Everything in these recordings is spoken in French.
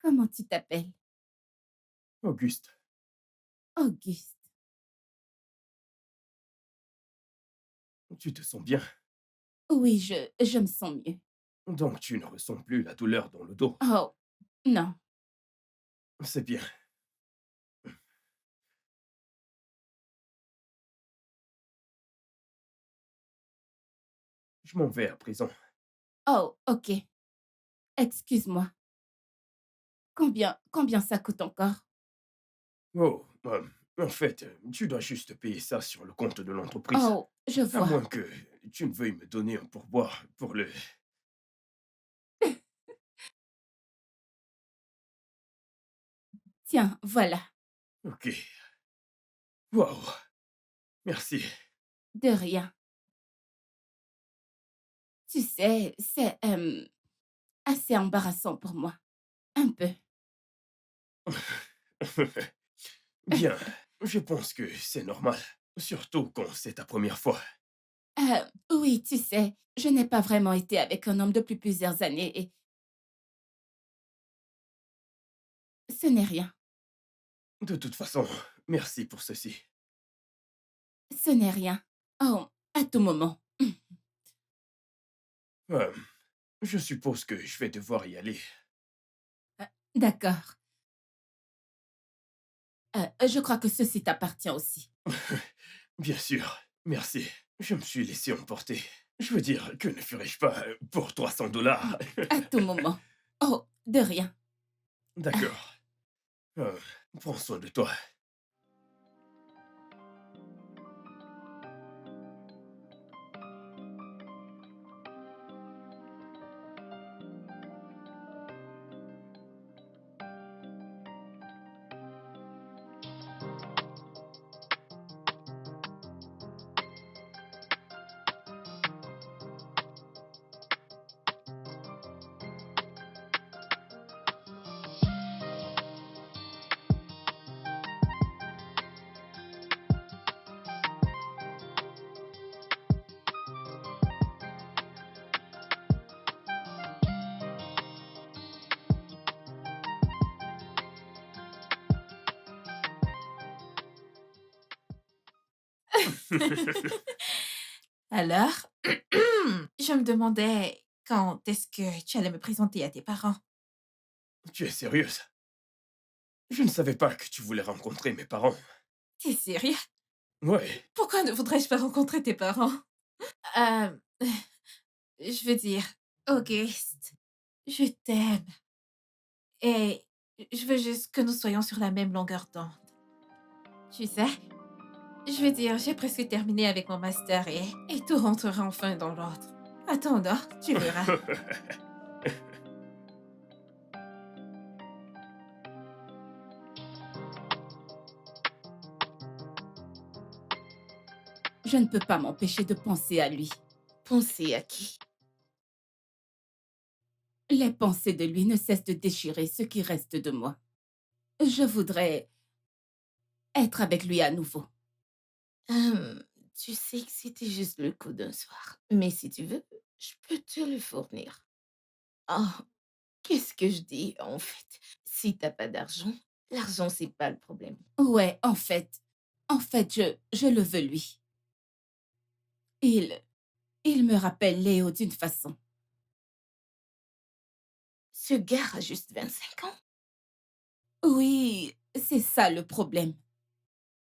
Comment tu t'appelles? Auguste, Auguste. tu te sens bien? Oui, je me sens mieux. Donc tu ne ressens plus la douleur dans le dos. Oh, non. C'est bien. Je m'en vais à présent. Oh, OK. Excuse-moi. Combien ça coûte encore? Oh, en fait, tu dois juste payer ça sur le compte de l'entreprise. Oh, je À vois. moins que tu ne veuilles me donner un pourboire pour le... Tiens, voilà. Ok. Waouh. Merci. De rien. Tu sais, c'est, assez embarrassant pour moi. Un peu. Bien. Je pense que c'est normal. Surtout quand c'est ta première fois. Oui, tu sais, je n'ai pas vraiment été avec un homme depuis plusieurs années et ce n'est rien. De toute façon, merci pour ceci. Ce n'est rien. Oh, à tout moment. Euh, je suppose que je vais devoir y aller. D'accord. Je crois que ceci t'appartient aussi. Bien sûr, merci. Je me suis laissé emporter. Je veux dire, que ne ferais-je pas pour 300 $? À tout moment. Oh, de rien. D'accord. Euh, prends soin de toi. Alors, je me demandais quand est-ce que tu allais me présenter à tes parents. Tu es sérieuse? Je ne savais pas que tu voulais rencontrer mes parents. T'es sérieux? Ouais. Pourquoi ne voudrais-je pas rencontrer tes parents? Euh, je veux dire, Auguste, je t'aime et je veux juste que nous soyons sur la même longueur d'onde. Tu sais, je veux dire, j'ai presque terminé avec mon master et tout rentrera enfin dans l'ordre. Attends, tu verras. Je ne peux pas m'empêcher de penser à lui. Pensez à qui? Les pensées de lui ne cessent de déchirer ce qui reste de moi. Je voudrais être avec lui à nouveau. Hem, Tu sais que c'était juste le coup d'un soir, mais si tu veux, je peux te le fournir. Oh, qu'est-ce que je dis, en fait? Si t'as pas d'argent, l'argent, c'est pas le problème. Ouais, en fait, je le veux lui. Il, il me rappelle Léo d'une façon. Ce gars a juste 25 ans. Oui, c'est ça le problème.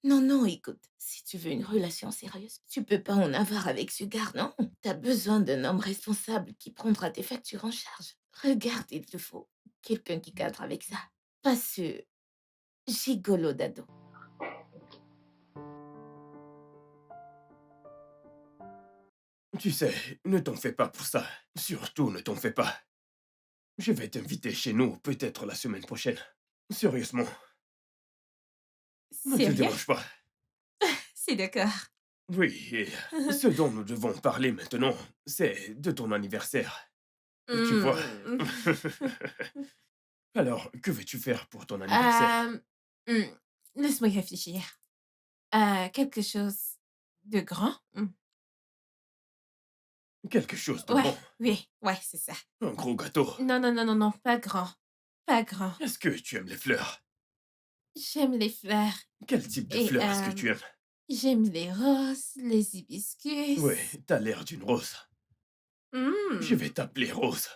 Non, non, écoute, si tu veux une relation sérieuse, tu peux pas en avoir avec ce gars, non. T'as besoin d'un homme responsable qui prendra tes factures en charge. Regarde, il te faut quelqu'un qui cadre avec ça, pas ce gigolo d'ado. Tu sais, ne t'en fais pas pour ça. Surtout, ne t'en fais pas. Je vais t'inviter chez nous peut-être la semaine prochaine. Sérieusement, ne te Sérieux? dérange pas. C'est d'accord. Oui, et ce dont nous devons parler maintenant, c'est de ton anniversaire. Tu vois? Mmh. Alors, que veux-tu faire pour ton anniversaire? Hem, mmh, Laisse-moi y réfléchir. Quelque chose de grand? Quelque chose de Ouais, grand. oui, ouais, c'est ça. Un gros gâteau. Non, non, non, non, non, pas grand. pas grand. Est-ce que tu aimes les fleurs? J'aime les fleurs Quel type de et fleurs est-ce que tu aimes? j'aime les roses, les Ouais, hibiscus. t'as l'air d'une rose. Je Mmh. vais t'appeler Rose.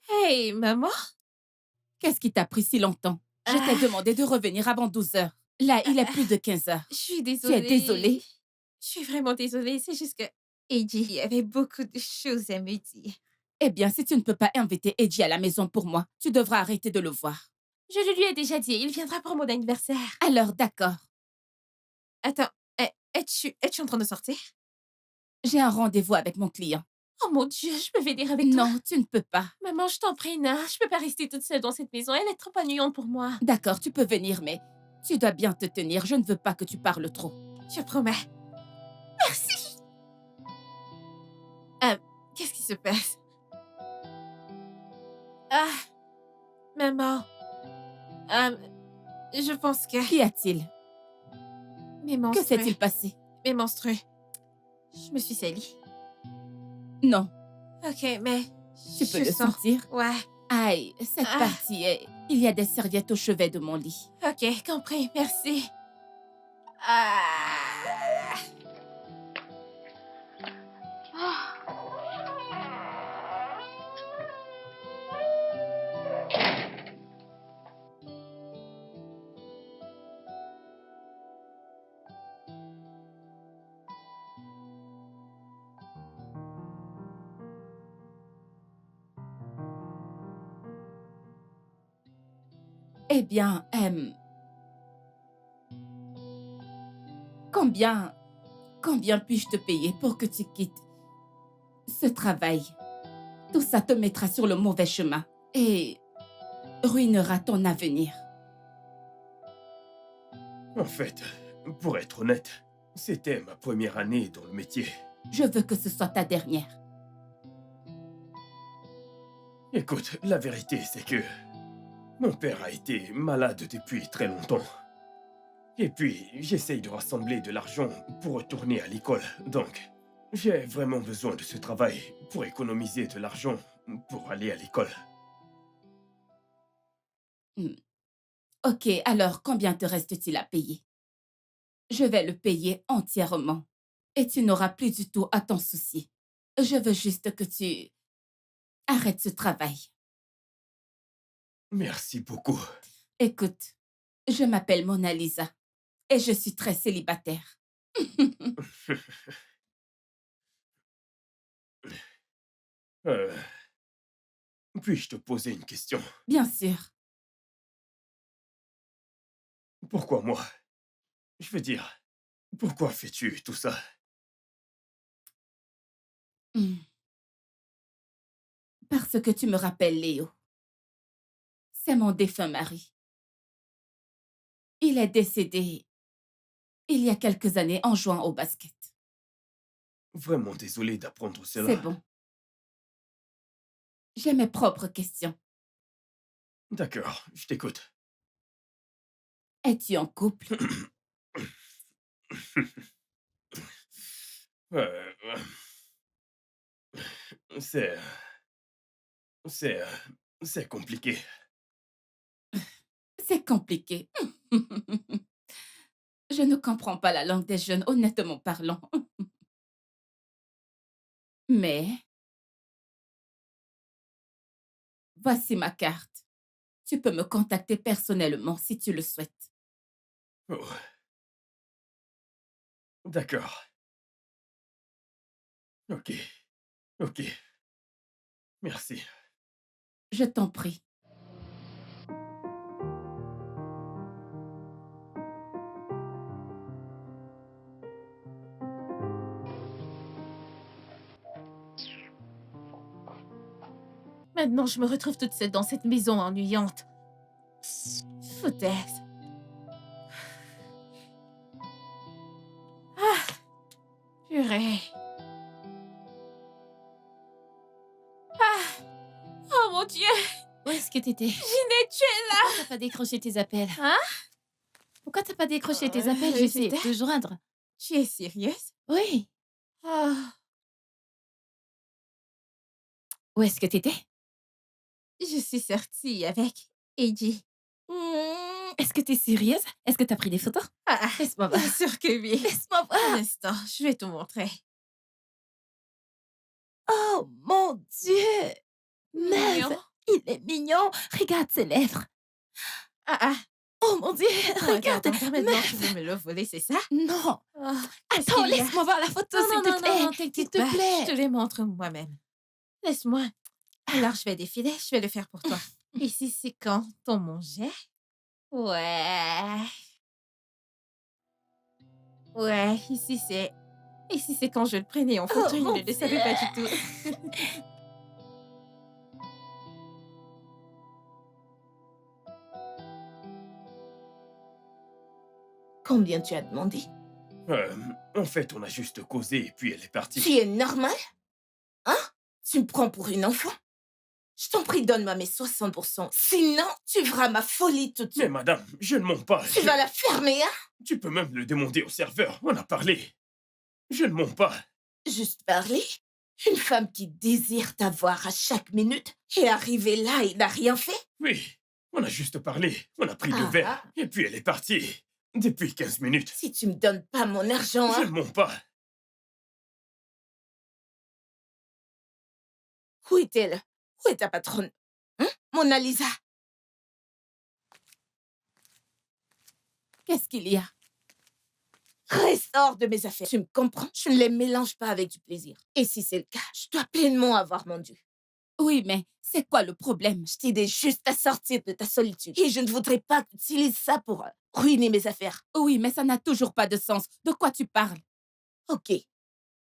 Hey, maman? Qu'est-ce qui t'a pris si longtemps? Je t'ai Ah, demandé de revenir avant 12 heures. Là, il est plus de 15 heures. je suis Tu es désolée. désolée? Je suis vraiment désolée, c'est juste que Eddie, il y avait beaucoup de choses à me dire. Eh bien, si tu ne peux pas inviter Edgy à la maison pour moi, tu devras arrêter de le voir. Je le lui ai déjà dit, il viendra pour mon anniversaire. Alors, d'accord. Attends, es-tu en train de sortir? J'ai un rendez-vous avec mon client. Oh mon Dieu, je peux venir avec toi? Non, tu ne peux pas. Maman, je t'en prie, Nana, je peux pas rester toute seule dans cette maison, elle est trop ennuyante pour moi. D'accord, tu peux venir, mais tu dois bien te tenir. Je ne veux pas que tu parles trop. Je promets. Merci! Qu'est-ce qui se passe? Ah, maman, euh, je pense que Qu'y a-t-il? mes Que menstrues, s'est-il passé? mes menstrues, je me suis salie. Non, Ok, mais tu peux je le sens. sentir. Ouais, Aïe, cette ah, partie est... Il y a des serviettes au chevet de mon lit. ok, compris, merci. Ah. Eh bien, combien... Combien puis-je te payer pour que tu quittes ce travail? Tout ça te mettra sur le mauvais chemin et ruinera ton avenir. En fait, pour être honnête, c'était ma première année dans le métier. Je veux que ce soit ta dernière. Écoute, la vérité, c'est que mon père a été malade depuis très longtemps. Et puis, j'essaye de rassembler de l'argent pour retourner à l'école. Donc, j'ai vraiment besoin de ce travail pour économiser de l'argent pour aller à l'école. Hmm. Ok, alors combien te reste-t-il à payer? Je vais le payer entièrement et tu n'auras plus du tout à t'en soucier. Je veux juste que tu arrêtes ce travail. Merci beaucoup. Écoute, je m'appelle Mona Lisa et je suis très célibataire. Euh, Puis-je te poser une question? Bien sûr. Pourquoi moi? Je veux dire, pourquoi fais-tu tout ça? Hmm. Parce que tu me rappelles Léo. C'est mon défunt mari. Il est décédé il y a quelques années en jouant au basket. Vraiment désolé d'apprendre C'est cela. bon. J'ai mes propres questions. D'accord, je t'écoute. Es-tu en couple? Euh, c'est... C'est... C'est compliqué. C'est compliqué. Je ne comprends pas la langue des jeunes, honnêtement parlant. Mais voici ma carte. Tu peux me contacter personnellement si tu le souhaites. Oh, d'accord. Ok, ok. Merci. Je t'en prie. Maintenant, je me retrouve toute seule dans cette maison ennuyante. Foutaise. Ah, purée. Ah, oh mon Dieu, Où est-ce que t'étais? Ginette, tu es là. Pourquoi t'as pas décroché tes appels? Hein? Pourquoi t'as pas décroché tes appels? J'essayais de te joindre. Tu es sérieuse? Oui. Ah, Où est-ce que t'étais? je suis sortie avec Eddie. Est-ce que t'es sérieuse? Est-ce que t'as pris des photos? Ah, Laisse-moi voir. bien sûr que oui. Laisse-moi voir. Un instant, je vais te montrer. Oh mon Dieu! Meuf, Mignon. il est mignon. Regarde ses lèvres. Ah, ah. Oh mon Dieu, regarde. Attends, maintenant Meuf. tu veux me le voler, c'est ça? Non. Ah, qu'est-ce Attends, qu'il y a? laisse-moi voir la photo, Non, s'il non, te non, plaît. non, non, S'il t'inquiète te pas. plaît. Je te les montre moi-même. Laisse-moi. Alors, je vais défiler, je vais le faire pour toi. Ici, c'est quand on mangeait? Ouais. Ouais, ici, c'est... Ici, c'est quand je le prenais en photo, il mon ne le savait pas du tout. Combien tu as demandé? En fait, on a juste causé et puis elle est partie. Tu es normal? Hein? Tu me prends pour une enfant? Je t'en prie, donne-moi mes 60%. Sinon, tu feras ma folie tout de Mais suite. madame, je ne mens pas. Tu vas la fermer, hein? Tu peux même le demander au serveur. On a parlé. Je ne mens pas. Juste parler? Une femme qui désire t'avoir à chaque minute et arriver là et n'a rien fait? Oui, on a juste parlé. On a pris deux Ah, verres. Et puis elle est partie. Depuis 15 minutes. Si tu me donnes pas mon argent, Je hein? ne mens pas. Où est-elle? Où est ta patronne? Hein? Mona Lisa? Qu'est-ce qu'il y a? Reste hors de mes affaires. Tu me comprends? Je ne les mélange pas avec du plaisir. Et si c'est le cas, je dois pleinement avoir mon dû. Oui, mais c'est quoi le problème? Je t'aidais juste à sortir de ta solitude. Et je ne voudrais pas que tu utilises ça pour ruiner mes affaires. Oui, mais ça n'a toujours pas de sens. De quoi tu parles? Ok.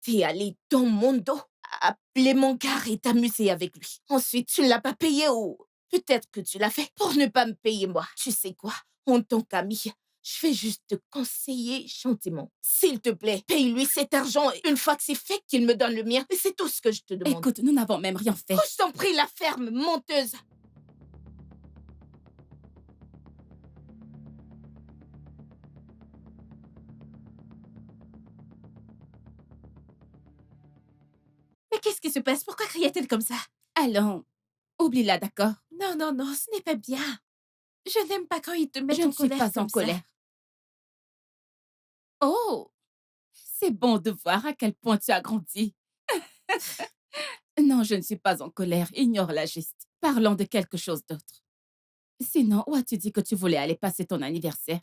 T'es allé dans mon dos, appeler mon gars et t'amuser avec lui. Ensuite, tu ne l'as pas payé ou peut-être que tu l'as fait pour ne pas me payer moi. Tu sais quoi? En tant qu'ami, je vais juste te conseiller gentiment. S'il te plaît, paye-lui cet argent et une fois que c'est fait, qu'il me donne le mien. Et c'est tout ce que je te demande. Écoute, nous n'avons même rien fait. Oh, je t'en prie, la ferme, menteuse. Mais qu'est-ce qui se passe? Pourquoi criait-elle comme ça? Allons, oublie-la, d'accord? Non, non, non, ce n'est pas bien. Je n'aime pas quand ils te mettent Je en ne suis colère pas comme en ça. colère. Oh, c'est bon de voir à quel point tu as grandi. Non, je ne suis pas en colère. Ignore-la juste. Parlons de quelque chose d'autre. Sinon, où as-tu dit que tu voulais aller passer ton anniversaire?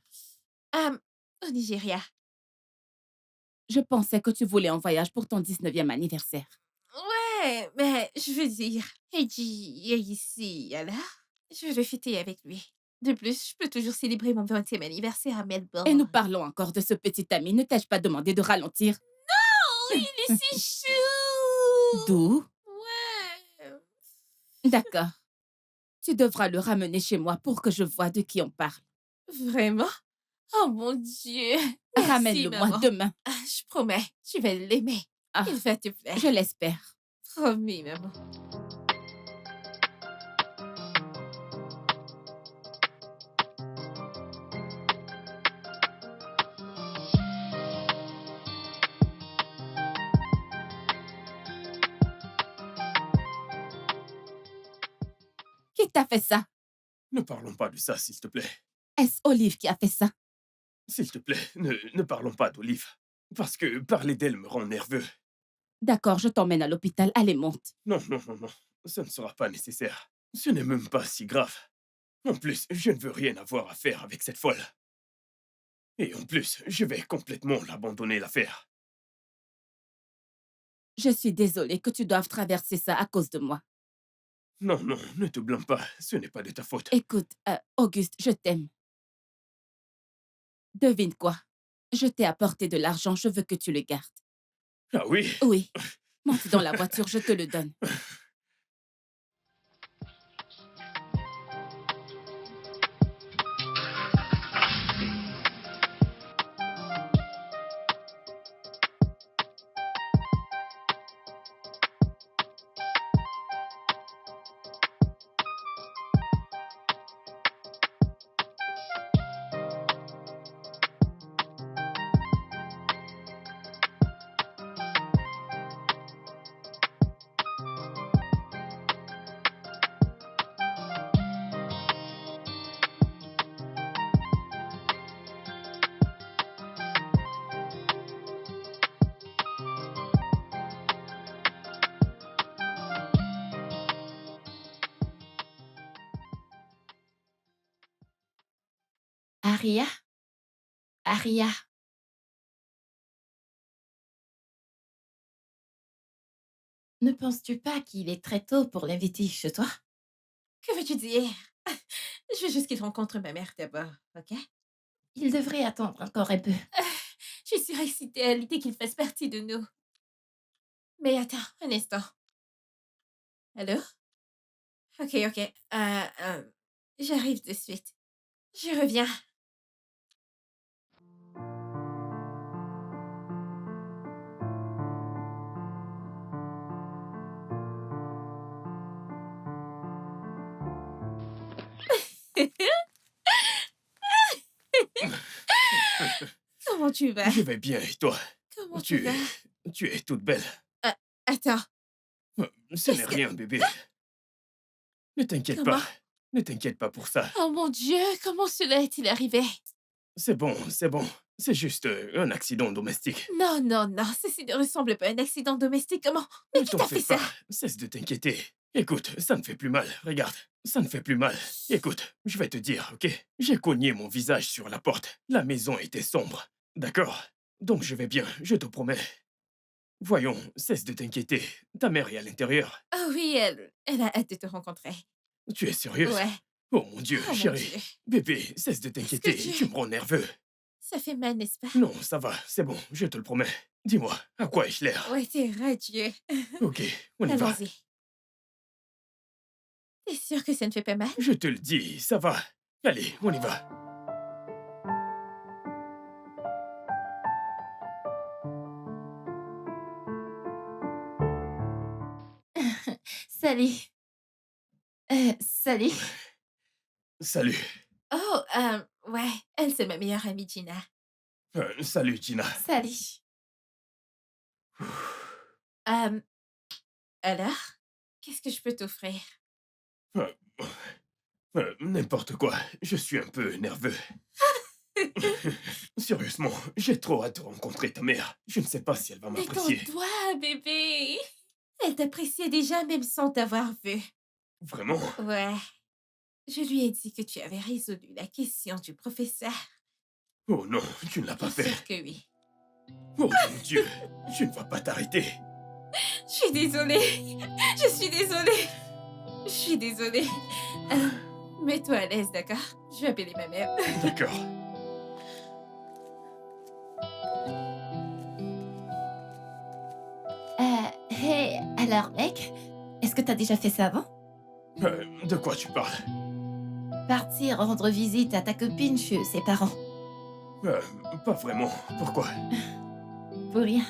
Au Nigeria. Je pensais que tu voulais en voyage pour ton 19e anniversaire. Ouais, mais je veux dire, Eddie est ici, alors je vais le fêter avec lui. De plus, je peux toujours célébrer mon 20e anniversaire à Melbourne. Et nous parlons encore de ce petit ami. Ne t'ai-je pas demandé de ralentir? Oh, il est si chou! D'où? Ouais. D'accord. Tu devras le ramener chez moi pour que je voie de qui on parle. Vraiment? Oh mon Dieu! Merci, Ramène-le-moi maman. demain. Ah, je promets, je vais l'aimer. Ah, Il va te plaire. je l'espère. Promis, maman. Qui t'a fait ça? Ne parlons pas de ça, s'il te plaît. Est-ce Olive qui a fait ça? S'il te plaît, ne parlons pas d'Olive. Parce que parler d'elle me rend nerveux. D'accord, je t'emmène à l'hôpital. Allez, monte. Non, non, non, non. Ça ne sera pas nécessaire. Ce n'est même pas si grave. En plus, je ne veux rien avoir à faire avec cette folle. Et en plus, je vais complètement l'abandonner l'affaire. Je suis désolée que tu doives traverser ça à cause de moi. Non, non, ne te blâme pas. Ce n'est pas de ta faute. Écoute, Auguste, je t'aime. Devine quoi? Je t'ai apporté de l'argent, je veux que tu le gardes. Ah oui? Oui. Monte dans la voiture, je te le donne. Aria? Aria? Ne penses-tu pas qu'il est très tôt pour l'inviter chez toi? Que veux-tu dire? Je veux juste qu'il rencontre ma mère d'abord, OK? Il devrait attendre encore un peu. Je suis excitée à l'idée qu'il fasse partie de nous. Mais attends, un instant. Allô? OK, OK. J'arrive de suite. Je reviens. Comment tu vas? Je vais bien et toi? Comment tu Tu vas? es... tu es toute belle. Attends, Ce n'est qu'est-ce que... rien, bébé. Ne t'inquiète Comment? pas. Ne t'inquiète pas pour ça. Oh mon Dieu, comment cela est-il arrivé? C'est bon, c'est bon. C'est juste un accident domestique. Non, non, non, ceci ne ressemble pas à un accident domestique. Comment? Mais Ne qui t'en t'a fais fait ça? pas. Cesse de t'inquiéter. Écoute, ça ne fait plus mal. Regarde, ça ne fait plus mal. Écoute, je vais te dire, ok? J'ai cogné mon visage sur la porte. La maison était sombre. D'accord? Donc je vais bien, je te promets. Voyons, cesse de t'inquiéter. Ta mère est à l'intérieur. Oh oui, elle a hâte de te rencontrer. Tu es sérieuse? Ouais. Oh mon Dieu, Oh mon chérie. Dieu. Bébé, cesse de Qu'est-ce t'inquiéter. que Tu me rends nerveux. Ça fait mal, n'est-ce pas? Non, ça va, c'est bon, je te le promets. Dis-moi, à quoi ai-je l'air? Ouais, t'es radieux. Ok, on y va. Allons-y. T'es sûr que ça ne fait pas mal? Je te le dis, ça va. Allez, on y va. Salut. Salut. Salut. Oh, ouais, elle, c'est ma meilleure amie, Gina. Salut, Gina. Salut. Alors, qu'est-ce que je peux t'offrir? Euh, N'importe quoi, je suis un peu nerveux. Sérieusement, j'ai trop hâte de rencontrer ta mère. Je ne sais pas si elle va m'apprécier. Détends-toi, bébé. Elle t'appréciait déjà même sans t'avoir vu. Vraiment? Ouais. Je lui ai dit que tu avais résolu la question du professeur. Oh non, tu ne l'as pas Bien fait. sûr que oui. Oh mon Dieu, tu ne vas pas t'arrêter. Je suis désolée. Je suis désolée. Je suis désolée. Mets-toi à l'aise, d'accord? Je vais appeler ma mère. D'accord. Hey, alors mec, est-ce que t'as déjà fait ça avant? De quoi tu parles? Partir rendre visite à ta copine chez ses parents. Pas vraiment. Pourquoi? Pour rien.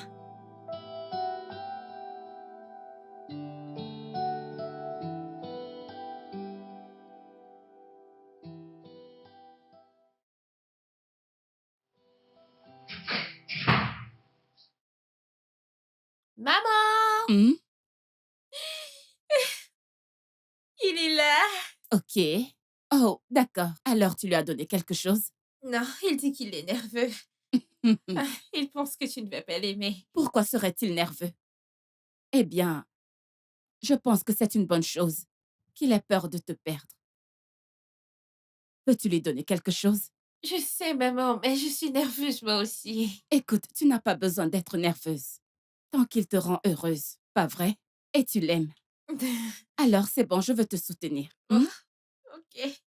Maman! Hmm? Il est là! Ok. Oh, d'accord. Alors, tu lui as donné quelque chose? Non, il dit qu'il est nerveux. Ah, il pense que tu ne vas pas l'aimer. Pourquoi serait-il nerveux? Eh bien, je pense que c'est une bonne chose qu'il ait peur de te perdre. Peux-tu lui donner quelque chose? Je sais, maman, mais je suis nerveuse moi aussi. Écoute, tu n'as pas besoin d'être nerveuse. Tant qu'il te rend heureuse, pas vrai? Et tu l'aimes. Alors, c'est bon, je veux te soutenir. Hmm? Ok.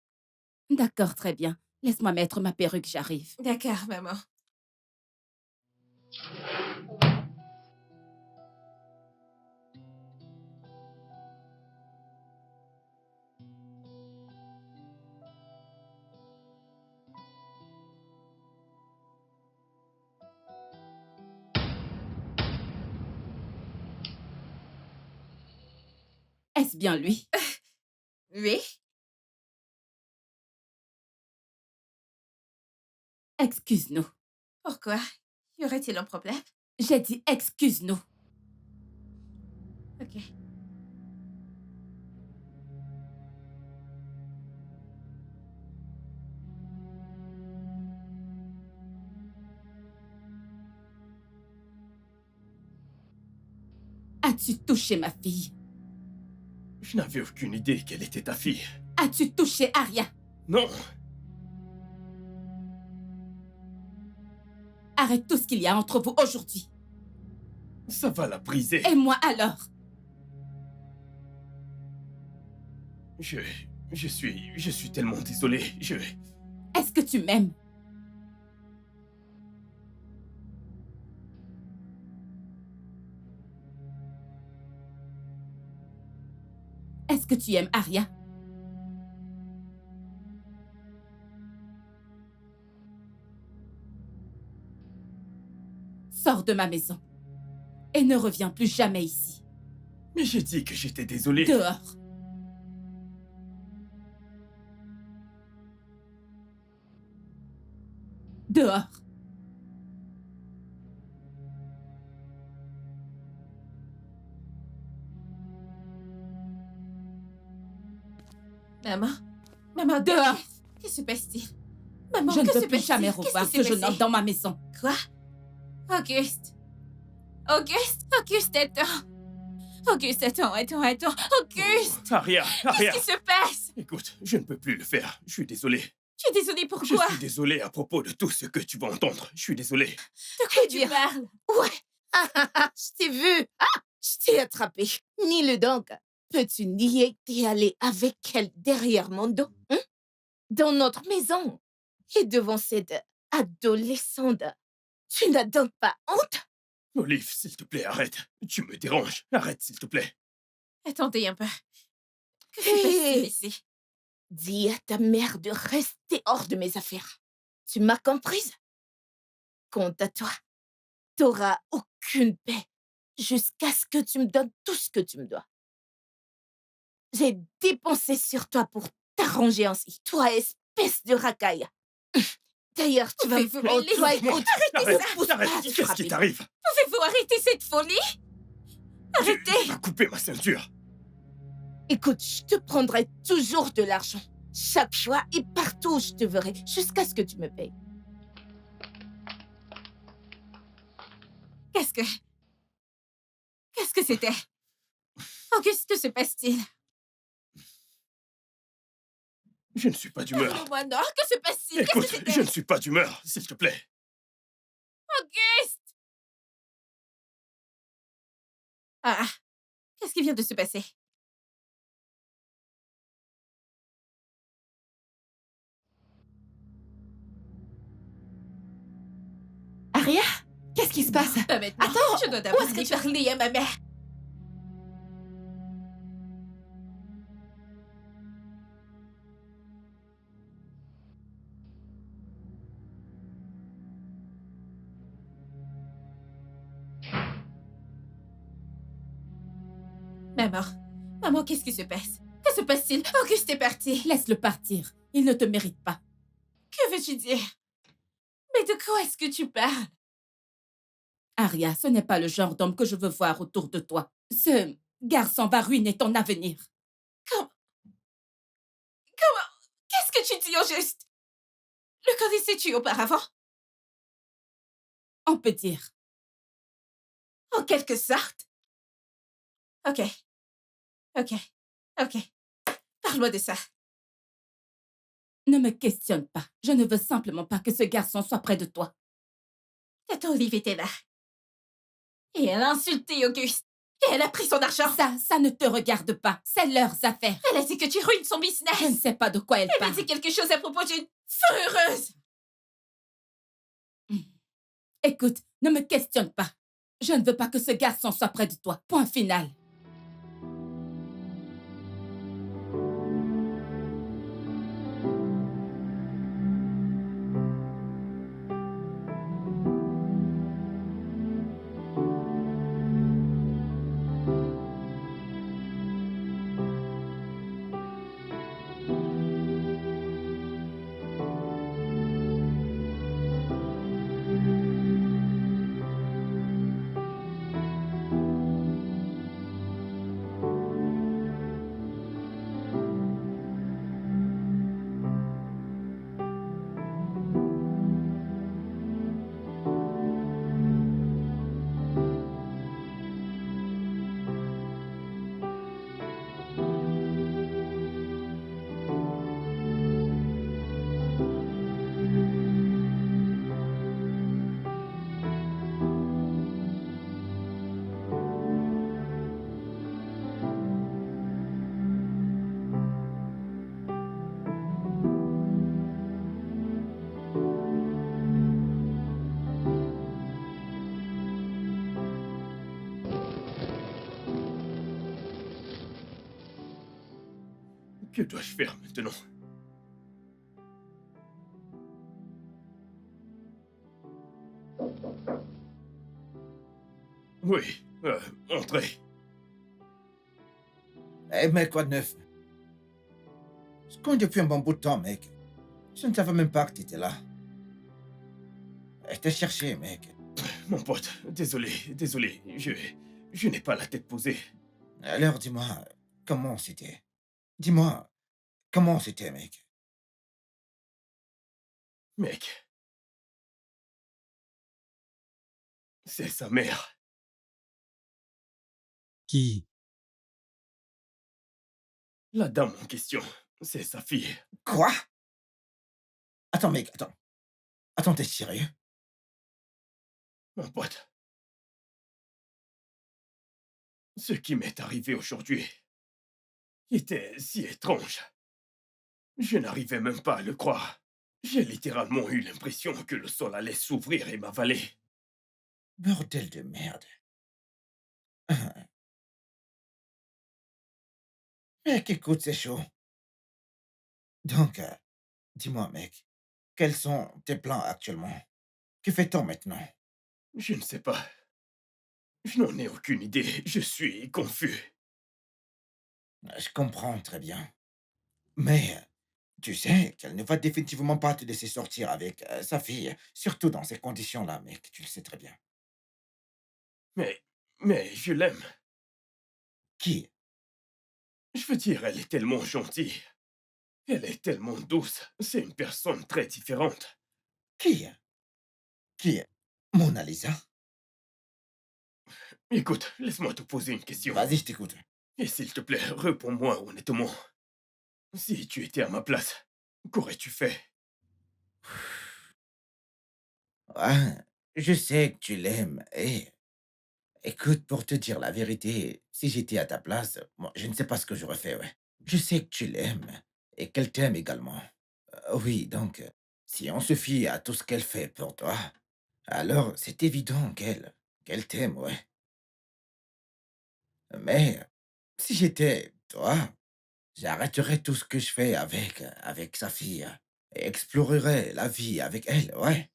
D'accord, très bien. Laisse-moi mettre ma perruque, j'arrive. D'accord, maman. Est-ce bien lui? Oui? Excuse-nous. Pourquoi? Y aurait-il un problème? J'ai dit excuse-nous. Ok. As-tu touché ma fille? Je n'avais aucune idée qu'elle était ta fille. As-tu touché Aria? Non! Arrête tout ce qu'il y a entre vous aujourd'hui. Ça va la briser. Et moi alors? Je suis tellement désolé. Est-ce que tu m'aimes? Est-ce que tu aimes Aria? Sors de ma maison et ne reviens plus jamais ici. Mais j'ai dit que j'étais désolé. Dehors. Dehors. Maman? Maman, Dehors. que se passe-t-il? Maman, Je ne que veux se plus passe-t-il? jamais Qu'est-ce revoir qui ce s'est jeune passé? homme dans ma maison. Quoi? Auguste? Auguste? Auguste, attends. Auguste, attends. Auguste! Aria, Aria! Qu'est-ce qui se passe? Écoute, je ne peux plus le faire. Je suis désolé. Tu es désolée Je pourquoi? suis désolé à propos de tout ce que tu vas entendre. Je suis désolé. De quoi tu bien. parles? Ouais. Je t'ai vu. Je t'ai attrapé. Nie-le donc. Peux-tu nier que t'es allé avec elle derrière mon dos? Hein? Dans notre maison. Et devant cette adolescente. Tu n'as donc pas honte? Olive, s'il te plaît, arrête. Tu me déranges. Arrête, s'il te plaît. Attendez un peu. Que se passe-t-il Hé! ici? Dis à ta mère de rester hors de mes affaires. Tu m'as comprise? Quant à toi, t'auras aucune paix jusqu'à ce que tu me donnes tout ce que tu me dois. J'ai dépensé sur toi pour t'arranger ainsi. Toi, espèce de racaille. D'ailleurs, tu vas me... Pouvez-vous Oh, me laisser? toi, écoute, Arrête, ne pousse pas à arrête. te Qu'est-ce qui frapper. t'arrive? Pouvez-vous arrêter cette folie? Arrêtez! Tu vas couper ma ceinture. Écoute, je te prendrai toujours de l'argent. Chaque fois et partout où je te verrai, jusqu'à ce que tu me payes. Qu'est-ce que c'était? Auguste, que se passe-t-il? Je ne suis pas d'humeur. Parle-moi, non, que se passe-t-il? Qu'est-ce que Écoute, c'était? je ne suis pas d'humeur, s'il te plaît. Auguste! Ah, qu'est-ce qui vient de se passer? Aria, qu'est-ce qui se passe? Pas maintenant. Attends, Je dois d'abord où est-ce que aller tu- parler à ma mère. Maman, maman, qu'est-ce qui se passe? Que se passe-t-il? Auguste est parti. Laisse-le partir. Il ne te mérite pas. Que veux-tu dire? Mais de quoi est-ce que tu parles? Aria, ce n'est pas le genre d'homme que je veux voir autour de toi. Ce garçon va ruiner ton avenir. Qu'est-ce que tu dis au juste? Le connaissais-tu auparavant? On peut dire. En quelque sorte. Ok. Ok. Ok. Parle-moi de ça. Ne me questionne pas. Je ne veux simplement pas que ce garçon soit près de toi. Tata Olive était là. Et elle a insulté Auguste. Et elle a pris son argent. Ça ne te regarde pas. C'est leurs affaires. Elle a dit que tu ruines son business. Je ne sais pas de quoi elle Elle a parle. dit quelque chose à propos d'une fourreuse. Écoute, ne me questionne pas. Je ne veux pas que ce garçon soit près de toi. Point final. Que dois-je faire maintenant? Oui, entrez. Eh mec, quoi de neuf? Je connais depuis un bon bout de temps, mec. Je ne savais même pas que t'étais là. Je t'ai cherché, mec. Mon pote, désolé, je n'ai pas la tête posée. Alors dis-moi, comment c'était? Dis-moi, comment c'était, mec? Mec, c'est sa mère. Qui? La dame en question, c'est sa fille. Quoi? Attends, mec, attends. Attends, t'es sérieux? Mon pote, ce qui m'est arrivé aujourd'hui était si étrange. Je n'arrivais même pas à le croire. J'ai littéralement eu l'impression que le sol allait s'ouvrir et m'avaler. Bordel de merde. Mec, écoute, c'est chaud. Donc, dis-moi, mec, quels sont tes plans actuellement? Que fait-on maintenant? Je ne sais pas. Je n'en ai aucune idée. Je suis confus. Je comprends très bien. Mais tu sais qu'elle ne va définitivement pas te laisser sortir avec sa fille, surtout dans ces conditions-là, mec, tu le sais très bien. Mais je l'aime. Qui? Je veux dire, elle est tellement gentille. Elle est tellement douce. C'est une personne très différente. Qui? Qui? Mona Lisa? Écoute, laisse-moi te poser une question. Vas-y, je t'écoute. Et s'il te plaît, réponds-moi honnêtement. Si tu étais à ma place, qu'aurais-tu fait? Ouais, je sais que tu l'aimes et écoute, pour te dire la vérité, si j'étais à ta place, moi, je ne sais pas ce que j'aurais fait, ouais. Je sais que tu l'aimes et qu'elle t'aime également. Oui, donc, si on se fie à tout ce qu'elle fait pour toi, alors c'est évident qu'elle t'aime, ouais. Mais si j'étais toi, j'arrêterais tout ce que je fais avec sa fille et explorerais la vie avec elle, ouais.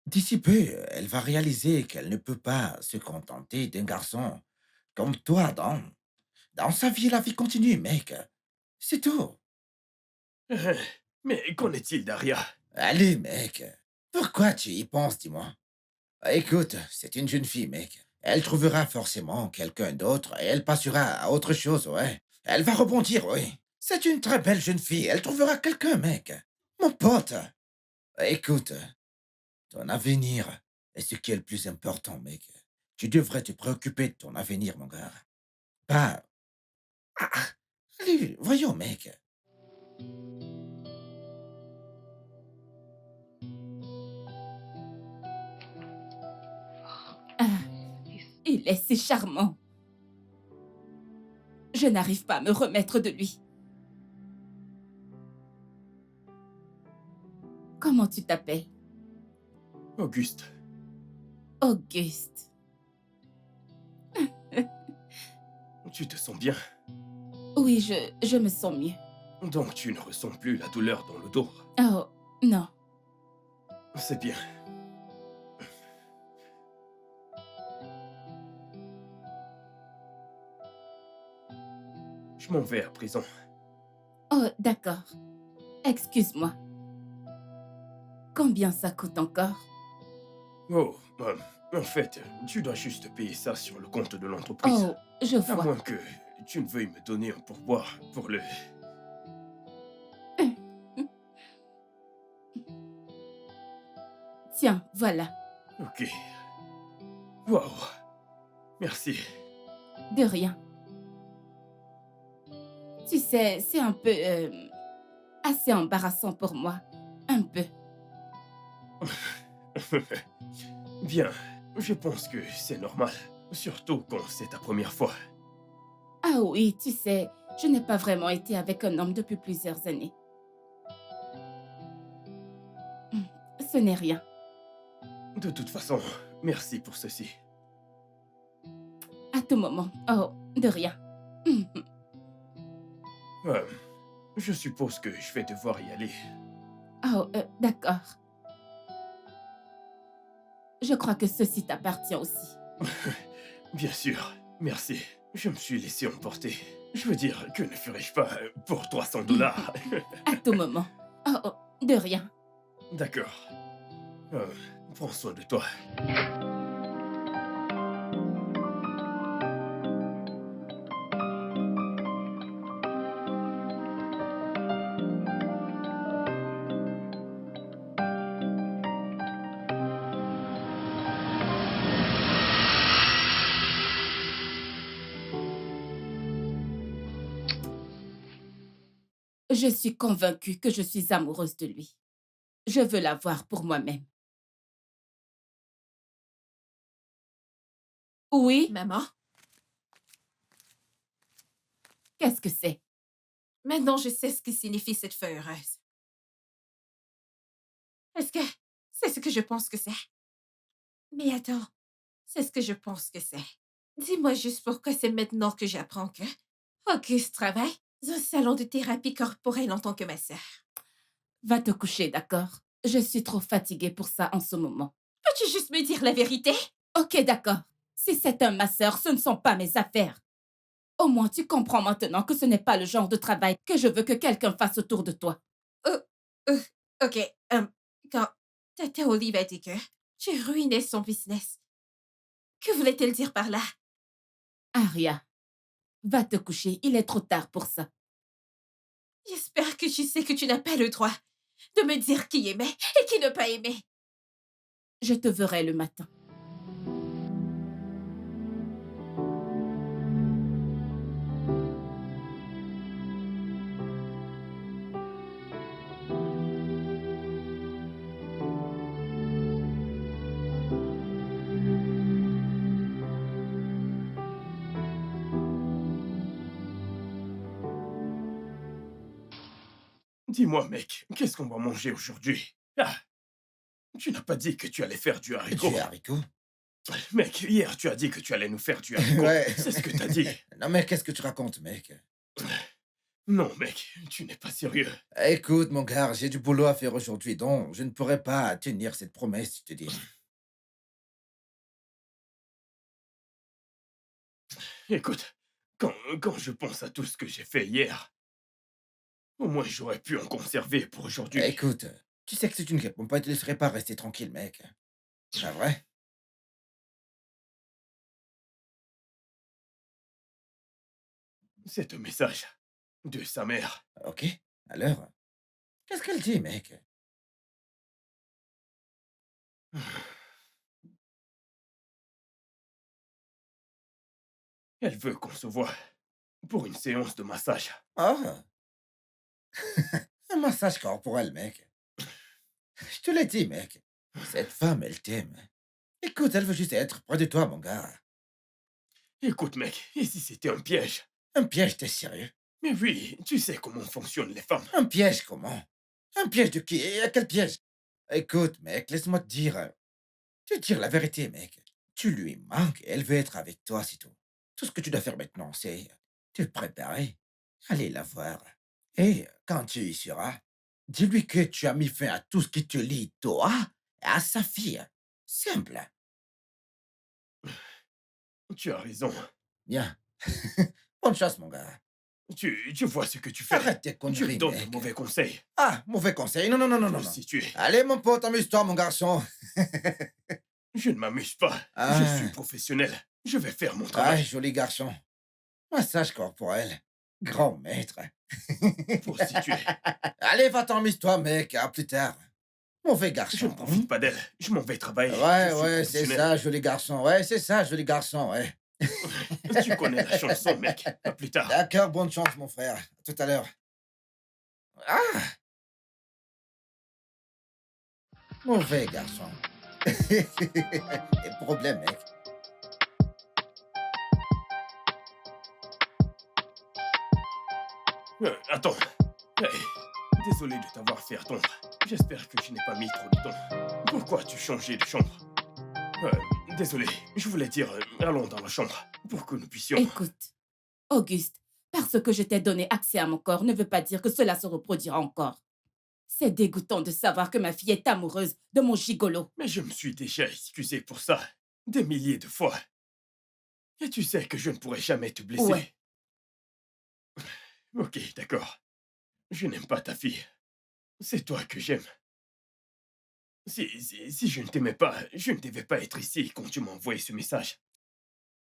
D'ici peu, elle va réaliser qu'elle ne peut pas se contenter d'un garçon comme toi dans sa vie, la vie continue, mec. C'est tout. Mais qu'en est-il d'Aria? Allez, mec. Pourquoi tu y penses, dis-moi? Écoute, c'est une jeune fille, mec. Elle trouvera forcément quelqu'un d'autre et elle passera à autre chose, ouais. Elle va rebondir, oui. C'est une très belle jeune fille. Elle trouvera quelqu'un, mec. Mon pote. Écoute, ton avenir est ce qui est le plus important, mec. Tu devrais te préoccuper de ton avenir, mon gars. Pas... Ah, ah, allez, voyons, mec. Ah, il est si charmant. Je n'arrive pas à me remettre de lui. Comment tu t'appelles? Auguste, Auguste. tu te sens bien? Oui, je me sens mieux. Donc tu ne ressens plus la douleur dans le dos. Oh, non. C'est bien. Je m'en vais à prison. Oh, d'accord. Excuse-moi. Combien ça coûte encore? Oh, en fait, tu dois juste payer ça sur le compte de l'entreprise. Oh, je À vois. moins que tu ne veuilles me donner un pourboire pour le... Tiens, voilà. Ok. Waouh. Merci. De rien. Tu sais, c'est un peu... assez embarrassant pour moi. Un peu. Bien, je pense que c'est normal. Surtout quand c'est ta première fois. Ah oui, tu sais, je n'ai pas vraiment été avec un homme depuis plusieurs années. Hmm, ce n'est rien. De toute façon, merci pour ceci. À tout moment. Oh, de rien. Hmm, Euh, je suppose que je vais devoir y aller. Oh, d'accord. Je crois que ceci t'appartient aussi. Bien sûr, merci. Je me suis laissé emporter. Je veux dire, que ne ferais-je pas pour 300 dollars? À tout moment. Oh, oh, de rien. D'accord. Euh, prends soin de toi. Je suis convaincue que je suis amoureuse de lui. Je veux l'avoir pour moi-même. Oui, Maman, qu'est-ce que c'est? maintenant je sais ce que signifie cette feuille heureuse. Est-ce que c'est ce que je pense que c'est? Mais attends, c'est ce que je pense que c'est. Dis-moi juste pourquoi c'est maintenant que j'apprends que Auguste travaille dans un salon de thérapie corporelle en tant que masseur. Va te coucher, d'accord? Je suis trop fatiguée pour ça en ce moment. Peux-tu juste me dire la vérité? Ok, d'accord. Si c'est un masseur, ce ne sont pas mes affaires. Au moins, tu comprends maintenant que ce n'est pas le genre de travail que je veux que quelqu'un fasse autour de toi. Euh, euh, ok, quand Tata Olive a dit que tu ruinais son business, que voulait-elle dire par là? Aria, va te coucher, il est trop tard pour ça. J'espère que tu sais que tu n'as pas le droit de me dire qui aimait et qui ne pas aimé. Je te verrai le matin. Dis-moi, mec, qu'est-ce qu'on va manger aujourd'hui? Ah, tu n'as pas dit que tu allais faire du haricot. Du haricot? Mec, hier, tu as dit que tu allais nous faire du haricot. Ouais. C'est ce que t'as dit. Non, mais qu'est-ce que tu racontes, mec? Non, mec, tu n'es pas sérieux. Écoute, mon gars, j'ai du boulot à faire aujourd'hui, donc je ne pourrais pas tenir cette promesse, je te dis. Écoute, quand je pense à tout ce que j'ai fait hier, au moins j'aurais pu en conserver pour aujourd'hui. Écoute, tu sais que si tu ne réponds pas, je te laisserai pas rester tranquille, mec. C'est vrai? C'est un message de sa mère. Ok. Alors, qu'est-ce qu'elle dit, mec? Elle veut qu'on se voie pour une séance de massage. Ah, un massage corporel, mec. Je te l'ai dit, mec. Cette femme, elle t'aime. Écoute, elle veut juste être près de toi, mon gars. Écoute, mec, et si c'était un piège? Un piège, t'es sérieux? Mais oui, tu sais comment fonctionnent les femmes. Un piège, comment? Un piège de qui? Et à quel piège? Écoute, mec, laisse-moi te dire la vérité, mec. Tu lui manques et elle veut être avec toi, c'est tout. Tout ce que tu dois faire maintenant, c'est te préparer, aller la voir. Et quand tu y seras, dis-lui que tu as mis fin à tout ce qui te lie, toi, et à sa fille. Simple. Tu as raison. Bien. Bonne chance, mon gars. Tu vois ce que tu fais. Arrête tes Tu conneries, me donnes de mec. mauvais conseils. Ah, mauvais conseil. Non, non, non, non, non, non. Si tu... Allez, mon pote, amuse-toi, mon garçon. Je ne m'amuse pas. Ah. Je suis professionnel. Je vais faire mon Ah, travail. joli garçon. Massage corporel. Grand maître. Prostituée. Allez, va-t'en, amuse-toi, mec. À plus tard. Mauvais garçon. Je ne profite pas d'elle. Je m'en vais travailler. Ouais, Je suis ouais, c'est professionnel. ça, joli garçon. Ouais, c'est ça, joli garçon, ouais. Tu connais la chanson, mec. À plus tard. D'accord, bonne chance, mon frère. À tout à l'heure. Ah! Mauvais garçon. Des problèmes, mec. Attends. Hey, désolé de t'avoir fait attendre. J'espère que je n'ai pas mis trop de temps. Pourquoi as-tu changé de chambre? Désolé. Je voulais dire, allons dans la chambre pour que nous puissions... Écoute, Auguste, parce que je t'ai donné accès à mon corps ne veut pas dire que cela se reproduira encore. C'est dégoûtant de savoir que ma fille est amoureuse de mon gigolo. Mais je me suis déjà excusé pour ça. Des milliers de fois. Et tu sais que je ne pourrai jamais te blesser. Ouais. Ok, d'accord. Je n'aime pas ta fille. C'est toi que j'aime. Si je ne t'aimais pas, je ne devais pas être ici quand tu m'as envoyé ce message.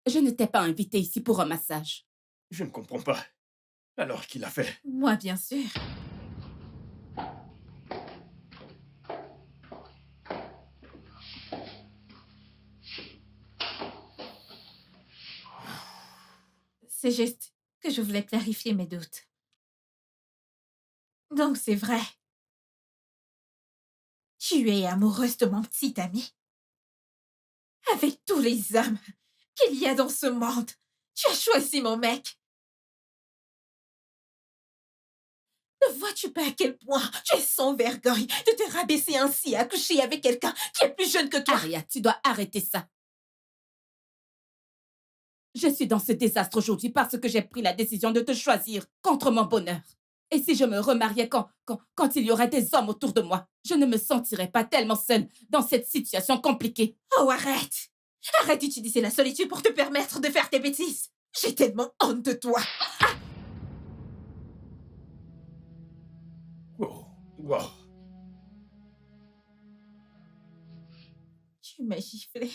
Je ne t'ai pas invité ici pour un massage. Je ne comprends pas. Alors qu'il a fait. Moi, bien sûr. C'est juste que je voulais clarifier mes doutes. Donc, c'est vrai. Tu es amoureuse de mon petit ami. Avec tous les hommes qu'il y a dans ce monde, tu as choisi mon mec. Ne vois-tu pas à quel point tu es sans vergogne de te rabaisser ainsi à coucher avec quelqu'un qui est plus jeune que toi? Aria, tu dois arrêter ça. Je suis dans ce désastre aujourd'hui parce que j'ai pris la décision de te choisir contre mon bonheur. Et si je me remariais quand il y aurait des hommes autour de moi, je ne me sentirais pas tellement seule dans cette situation compliquée. Oh, arrête! Arrête d'utiliser la solitude pour te permettre de faire tes bêtises. J'ai tellement honte de toi. Oh, wow. Tu m'as giflé.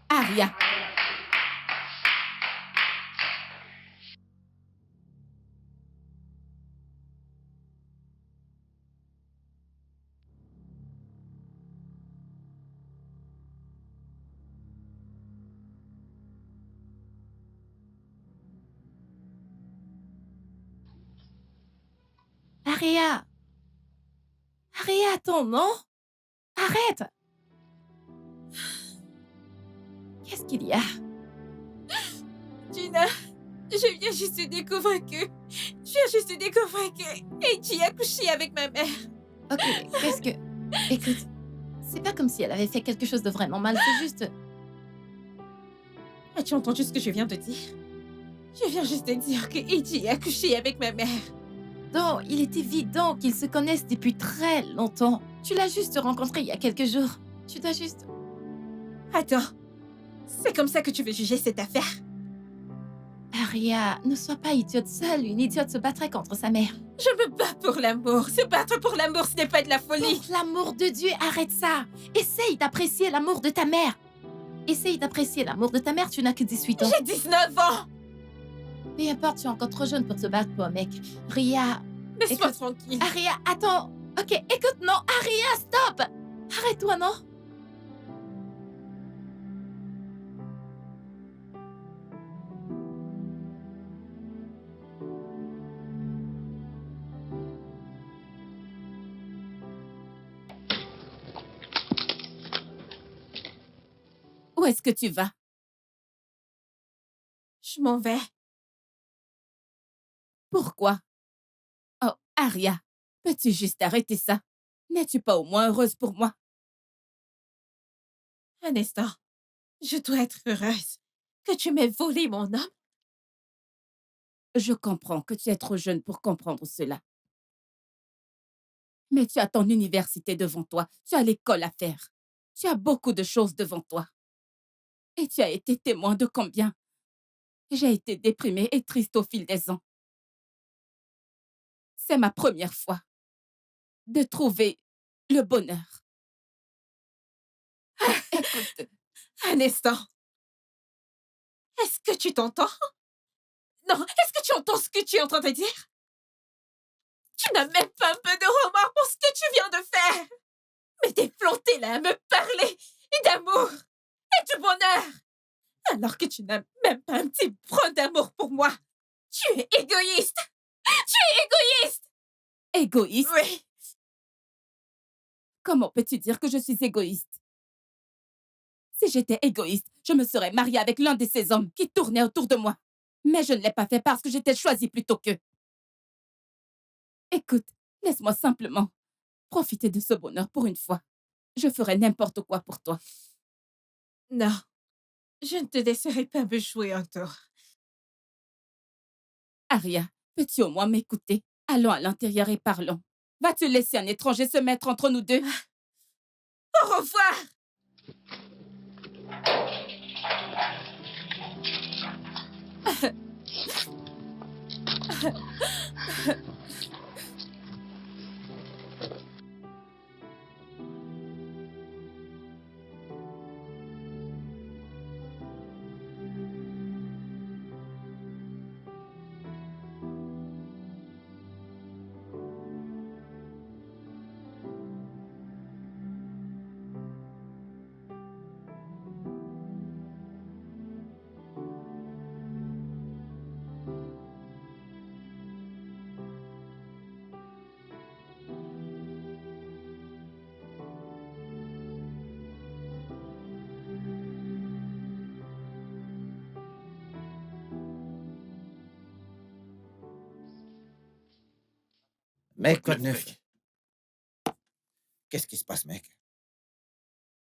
Aria, Aria! Aria, attends, non? Arrête! Qu'est-ce qu'il y a? Gina, je viens juste de découvrir que... Et tu as couché avec ma mère. Ok, qu'est-ce que... Écoute, c'est pas comme si elle avait fait quelque chose de vraiment mal, c'est juste... As-tu entendu ce que je viens de dire? Je viens juste de dire que Eiji a couché avec ma mère. Non, il est évident qu'ils se connaissent depuis très longtemps. Tu l'as juste rencontré il y a quelques jours. Tu dois juste... Attends, c'est comme ça que tu veux juger cette affaire? Aria, ne sois pas idiote seule. Une idiote se battrait contre sa mère. Je me bats pour l'amour. Se battre pour l'amour, ce n'est pas de la folie. Pour l'amour de Dieu, arrête ça. Essaye d'apprécier l'amour de ta mère. Essaye d'apprécier l'amour de ta mère, tu n'as que 18 ans. J'ai 19 ans. Peu importe, tu es encore trop jeune pour te battre pour un mec. Ria, Laisse-moi écoute. tranquille. Aria, attends. Ok, écoute, non. Aria, stop. Arrête-toi, non? Où est-ce que tu vas? Je m'en vais. Pourquoi? Oh, Aria, peux-tu juste arrêter ça? N'es-tu pas au moins heureuse pour moi? Un instant. Je dois être heureuse que tu m'aies volé mon homme. Je comprends que tu es trop jeune pour comprendre cela. Mais tu as ton université devant toi, tu as l'école à faire. Tu as beaucoup de choses devant toi. Et tu as été témoin de combien j'ai été déprimée et triste au fil des ans. C'est ma première fois de trouver le bonheur. Écoute, Un instant. Est-ce que tu t'entends? Non, est-ce que tu entends ce que tu es en train de dire? Tu n'as même pas un peu de remords pour ce que tu viens de faire. Mais t'es planté là à me parler d'amour et de bonheur. Alors que tu n'as même pas un petit brin d'amour pour moi. Tu es égoïste. Tu es égoïste. égoïste? Oui. Comment peux-tu dire que je suis égoïste? Si j'étais égoïste, je me serais mariée avec l'un de ces hommes qui tournaient autour de moi. Mais je ne l'ai pas fait parce que j'étais choisie plutôt qu'eux. Écoute, laisse-moi simplement profiter de ce bonheur pour une fois. Je ferai n'importe quoi pour toi. Non. Je ne te laisserai pas me jouer un tour. Aria, peux-tu au moins m'écouter? Allons à l'intérieur et parlons. Vas-tu laisser un étranger se mettre entre nous deux? Au revoir. Mec, Quoi quoi de de neuf? neuf? Qu'est-ce qui se passe, mec?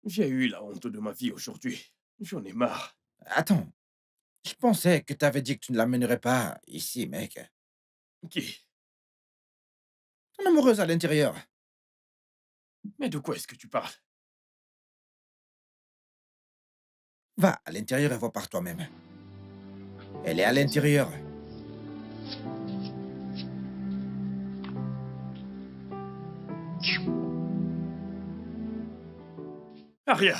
J'ai eu la honte de ma vie aujourd'hui. J'en ai marre. Attends, je pensais que t'avais dit que tu ne l'amènerais pas ici, mec. Qui? Ton amoureuse à l'intérieur. Mais de quoi est-ce que tu parles? Va à l'intérieur et vois par toi-même. Elle est à l'intérieur. Aria!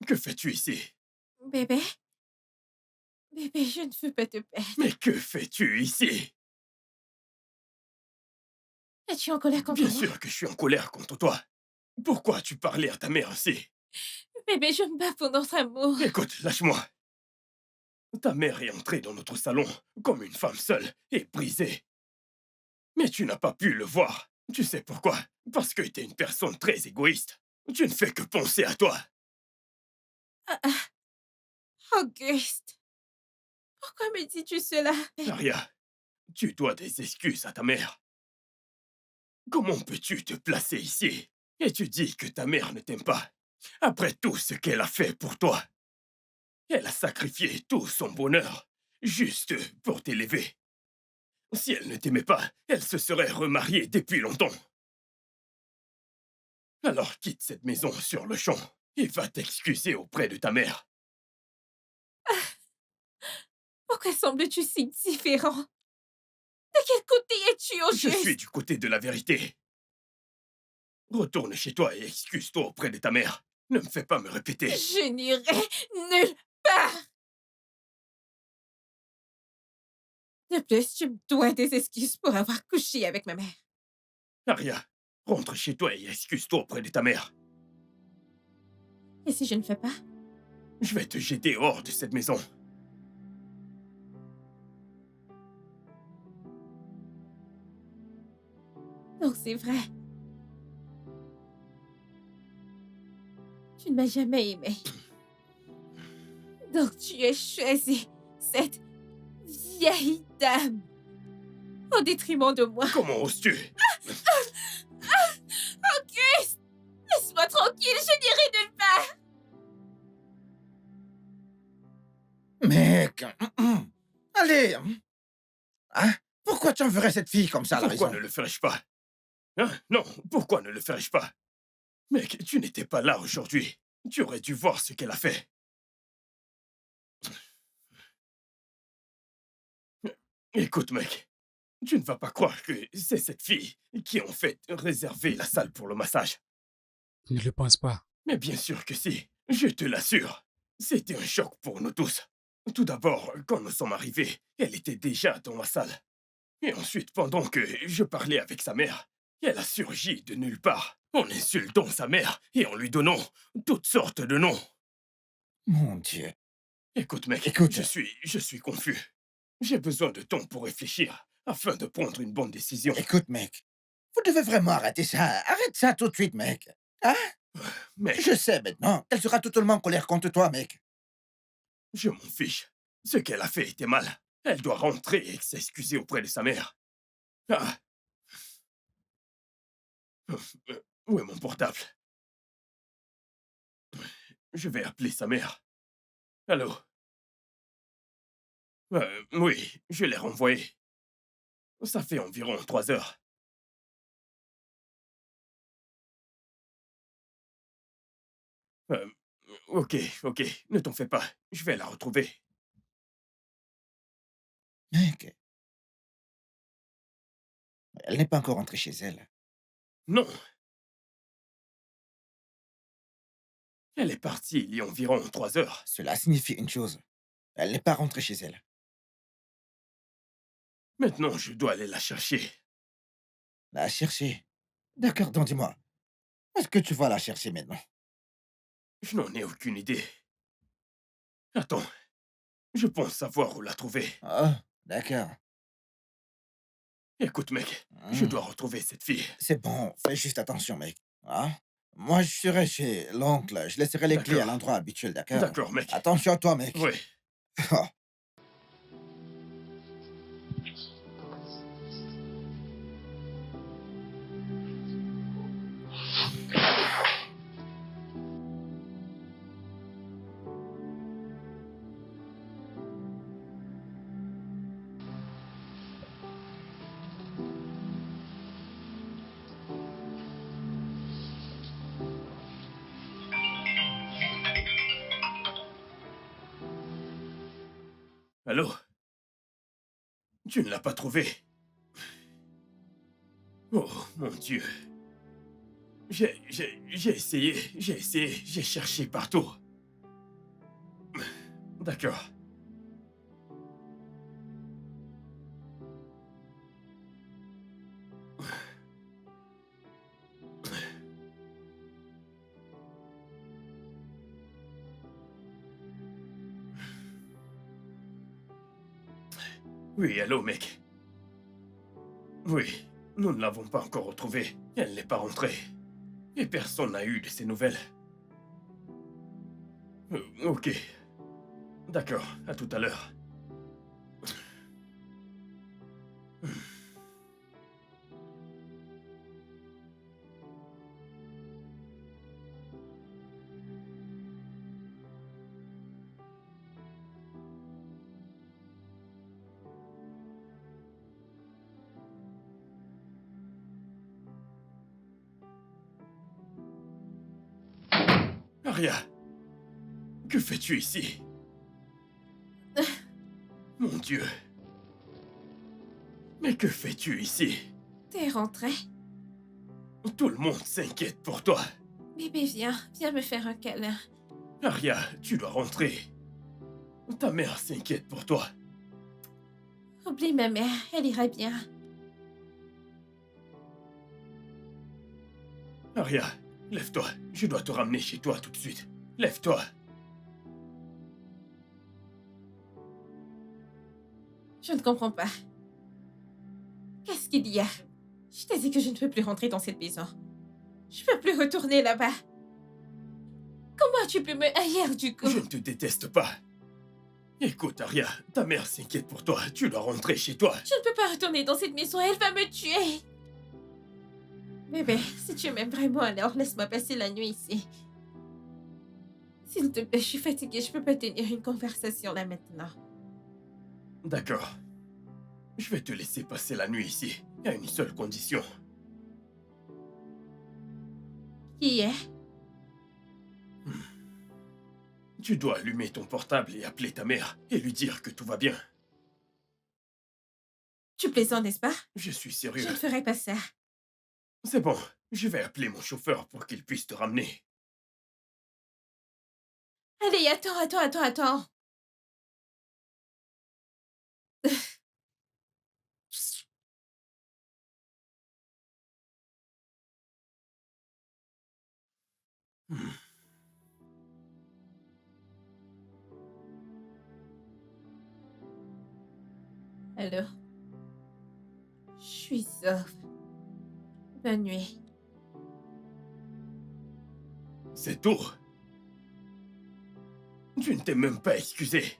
Que fais-tu ici? Bébé? Bébé, je ne veux pas te perdre. Mais que fais-tu ici? Es-tu en colère contre Bien moi? sûr que je suis en colère contre toi. Pourquoi as-tu parlé à ta mère ainsi? Bébé, je me bats pour notre amour. Écoute, lâche-moi. Ta mère est entrée dans notre salon comme une femme seule et brisée. Mais tu n'as pas pu le voir. Tu sais pourquoi? Parce que tu es une personne très égoïste. Tu ne fais que penser à toi. Auguste, pourquoi me dis-tu cela? Aria, tu dois des excuses à ta mère. Comment peux-tu te placer ici et tu dis que ta mère ne t'aime pas après tout ce qu'elle a fait pour toi? Elle a sacrifié tout son bonheur juste pour t'élever. Si elle ne t'aimait pas, elle se serait remariée depuis longtemps. Alors quitte cette maison sur le champ et va t'excuser auprès de ta mère. Pourquoi sembles-tu si différent? De quel côté es-tu au Je juste? suis du côté de la vérité. Retourne chez toi et excuse-toi auprès de ta mère. Ne me fais pas me répéter. Je n'irai nulle part! De plus, tu me dois des excuses pour avoir couché avec ma mère. Aria, rentre chez toi et excuse-toi auprès de ta mère. Et si je ne fais pas? Je vais te jeter hors de cette maison. Donc c'est vrai. Tu ne m'as jamais aimé. Donc tu as choisi cette vieille dame au détriment de moi. Comment oses-tu? Auguste! Laisse-moi tranquille, je n'irai nulle part! Mec, allez. Hein? Pourquoi tu enverrais cette fille comme ça à la Pourquoi maison? ne le ferais-je pas? Hein? Non, pourquoi ne le ferais-je pas? Mec, tu n'étais pas là aujourd'hui. Tu aurais dû voir ce qu'elle a fait. Écoute, mec, tu ne vas pas croire que c'est cette fille qui a en fait réservé la salle pour le massage. Ne le pense pas. Mais bien sûr que si, je te l'assure. C'était un choc pour nous tous. Tout d'abord, quand nous sommes arrivés, elle était déjà dans ma salle. Et ensuite, pendant que je parlais avec sa mère, elle a surgi de nulle part, en insultant sa mère et en lui donnant toutes sortes de noms. Mon Dieu. Écoute, mec, Écoute. je suis confus. J'ai besoin de temps pour réfléchir, afin de prendre une bonne décision. Écoute, mec. Vous devez vraiment arrêter ça. Arrête ça tout de suite, mec. Hein? Mec, Je sais maintenant qu'elle sera totalement en colère contre toi, mec. je m'en fiche. Ce qu'elle a fait était mal. Elle doit rentrer et s'excuser auprès de sa mère. Ah. Où est mon portable? Je vais appeler sa mère. Allô? Oui, je l'ai renvoyé. Ça fait environ 3 heures. Euh, ok, ne t'en fais pas. Je vais la retrouver. Mec. Elle n'est pas encore rentrée chez elle. Non. Elle est partie il y a environ 3 heures. Cela signifie une chose. Elle n'est pas rentrée chez elle. Maintenant, je dois aller la chercher. La chercher. D'accord, donc dis-moi. Où est-ce que tu vas la chercher maintenant? Je n'en ai aucune idée. Attends, je pense savoir où la trouver. Oh, d'accord. Écoute, mec, je dois retrouver cette fille. C'est bon, fais juste attention, mec. Hein? Moi, je serai chez l'oncle. Je laisserai les clés à D'accord. l'endroit habituel, d'accord? D'accord, mec. Attention à toi, mec. Oui. Oh. Allô? Tu ne l'as pas trouvé? Oh, mon Dieu. J'ai essayé, j'ai cherché partout. D'accord. Oui, allô, mec. Oui, nous ne l'avons pas encore retrouvée. Elle n'est pas rentrée. Et personne n'a eu de ses nouvelles. Ok. D'accord, à tout à l'heure. Aria, que fais-tu ici? Mon Dieu. Mais que fais-tu ici? T'es rentré? Tout le monde s'inquiète pour toi. Bébé, viens. Viens me faire un câlin. Aria, tu dois rentrer. Ta mère s'inquiète pour toi. Oublie ma mère. Elle ira bien. Aria, lève-toi. Je dois te ramener chez toi tout de suite. Lève-toi. Je ne comprends pas. Qu'est-ce qu'il y a? Je t'ai dit que je ne peux plus rentrer dans cette maison. Je peux plus retourner là-bas. Comment as-tu pu me haïr du coup? Je ne te déteste pas. Écoute, Aria, ta mère s'inquiète pour toi. Tu dois rentrer chez toi. Je ne peux pas retourner dans cette maison. Elle va me tuer. Bébé, si tu m'aimes vraiment, alors laisse-moi passer la nuit ici. S'il te plaît, je suis fatiguée. Je peux pas tenir une conversation là maintenant. D'accord. Je vais te laisser passer la nuit ici, à une seule condition. Qui est? Tu dois allumer ton portable et appeler ta mère et lui dire que tout va bien. Tu plaisantes, n'est-ce pas? Je suis Je sérieux. ne ferai pas ça. C'est bon, je vais appeler mon chauffeur pour qu'il puisse te ramener. Allez, attends. Allô? Je suis sauve. Bonne nuit. C'est tout. Tu ne t'es même pas excusé.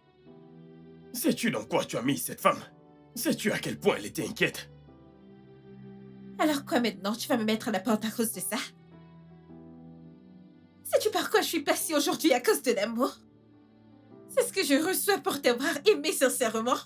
Sais-tu dans quoi tu as mis cette femme? Sais-tu à quel point elle était inquiète? Alors quoi maintenant? Tu vas me mettre à la porte à cause de ça? Sais-tu par quoi je suis passée aujourd'hui à cause de l'amour? C'est ce que je reçois pour t'avoir aimé sincèrement.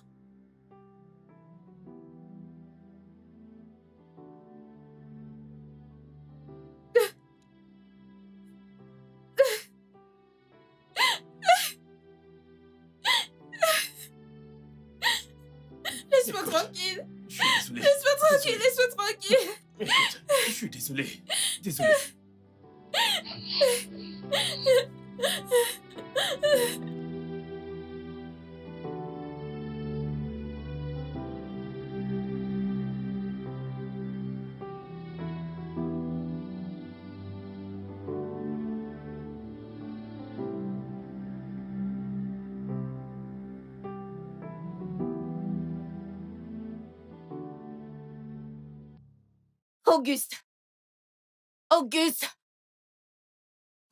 Laisse-moi Écoute, tranquille. Je suis désolé. Laisse-moi tranquille. Désolé. Laisse-moi tranquille. Écoute, je suis désolé. Désolé. Auguste! Auguste!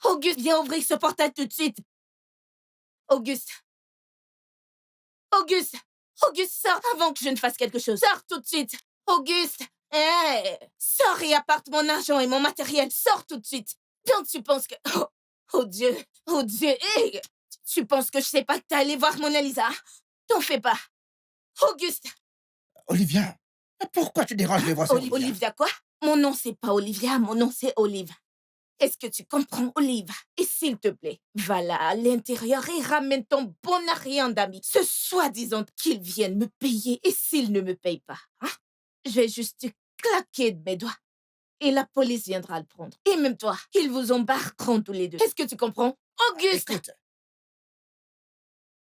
Auguste, viens ouvrir ce portail tout de suite! Auguste! Auguste! Auguste, sors avant que je ne fasse quelque chose. Sors tout de suite! Auguste! Hé! Sors et apporte mon argent et mon matériel. Sors tout de suite! Donc tu penses que... Oh, oh Dieu! Oh Dieu! Hé! Tu penses que je sais pas que t'es allé voir Mona Lisa? T'en fais pas! Auguste! Olivia, pourquoi tu déranges les voix Olivia? Olivia quoi? Mon nom c'est pas Olivia, mon nom c'est Olive. Est-ce que tu comprends, Olive? Et s'il te plaît, va là à l'intérieur et ramène ton bon arrière d'amis. Ce soi-disant qu'ils viennent me payer. Et s'ils ne me payent pas, hein? Je vais juste te claquer de mes doigts. Et la police viendra le prendre. Et même toi, ils vous embarqueront tous les deux. Est-ce que tu comprends? Auguste! Écoute,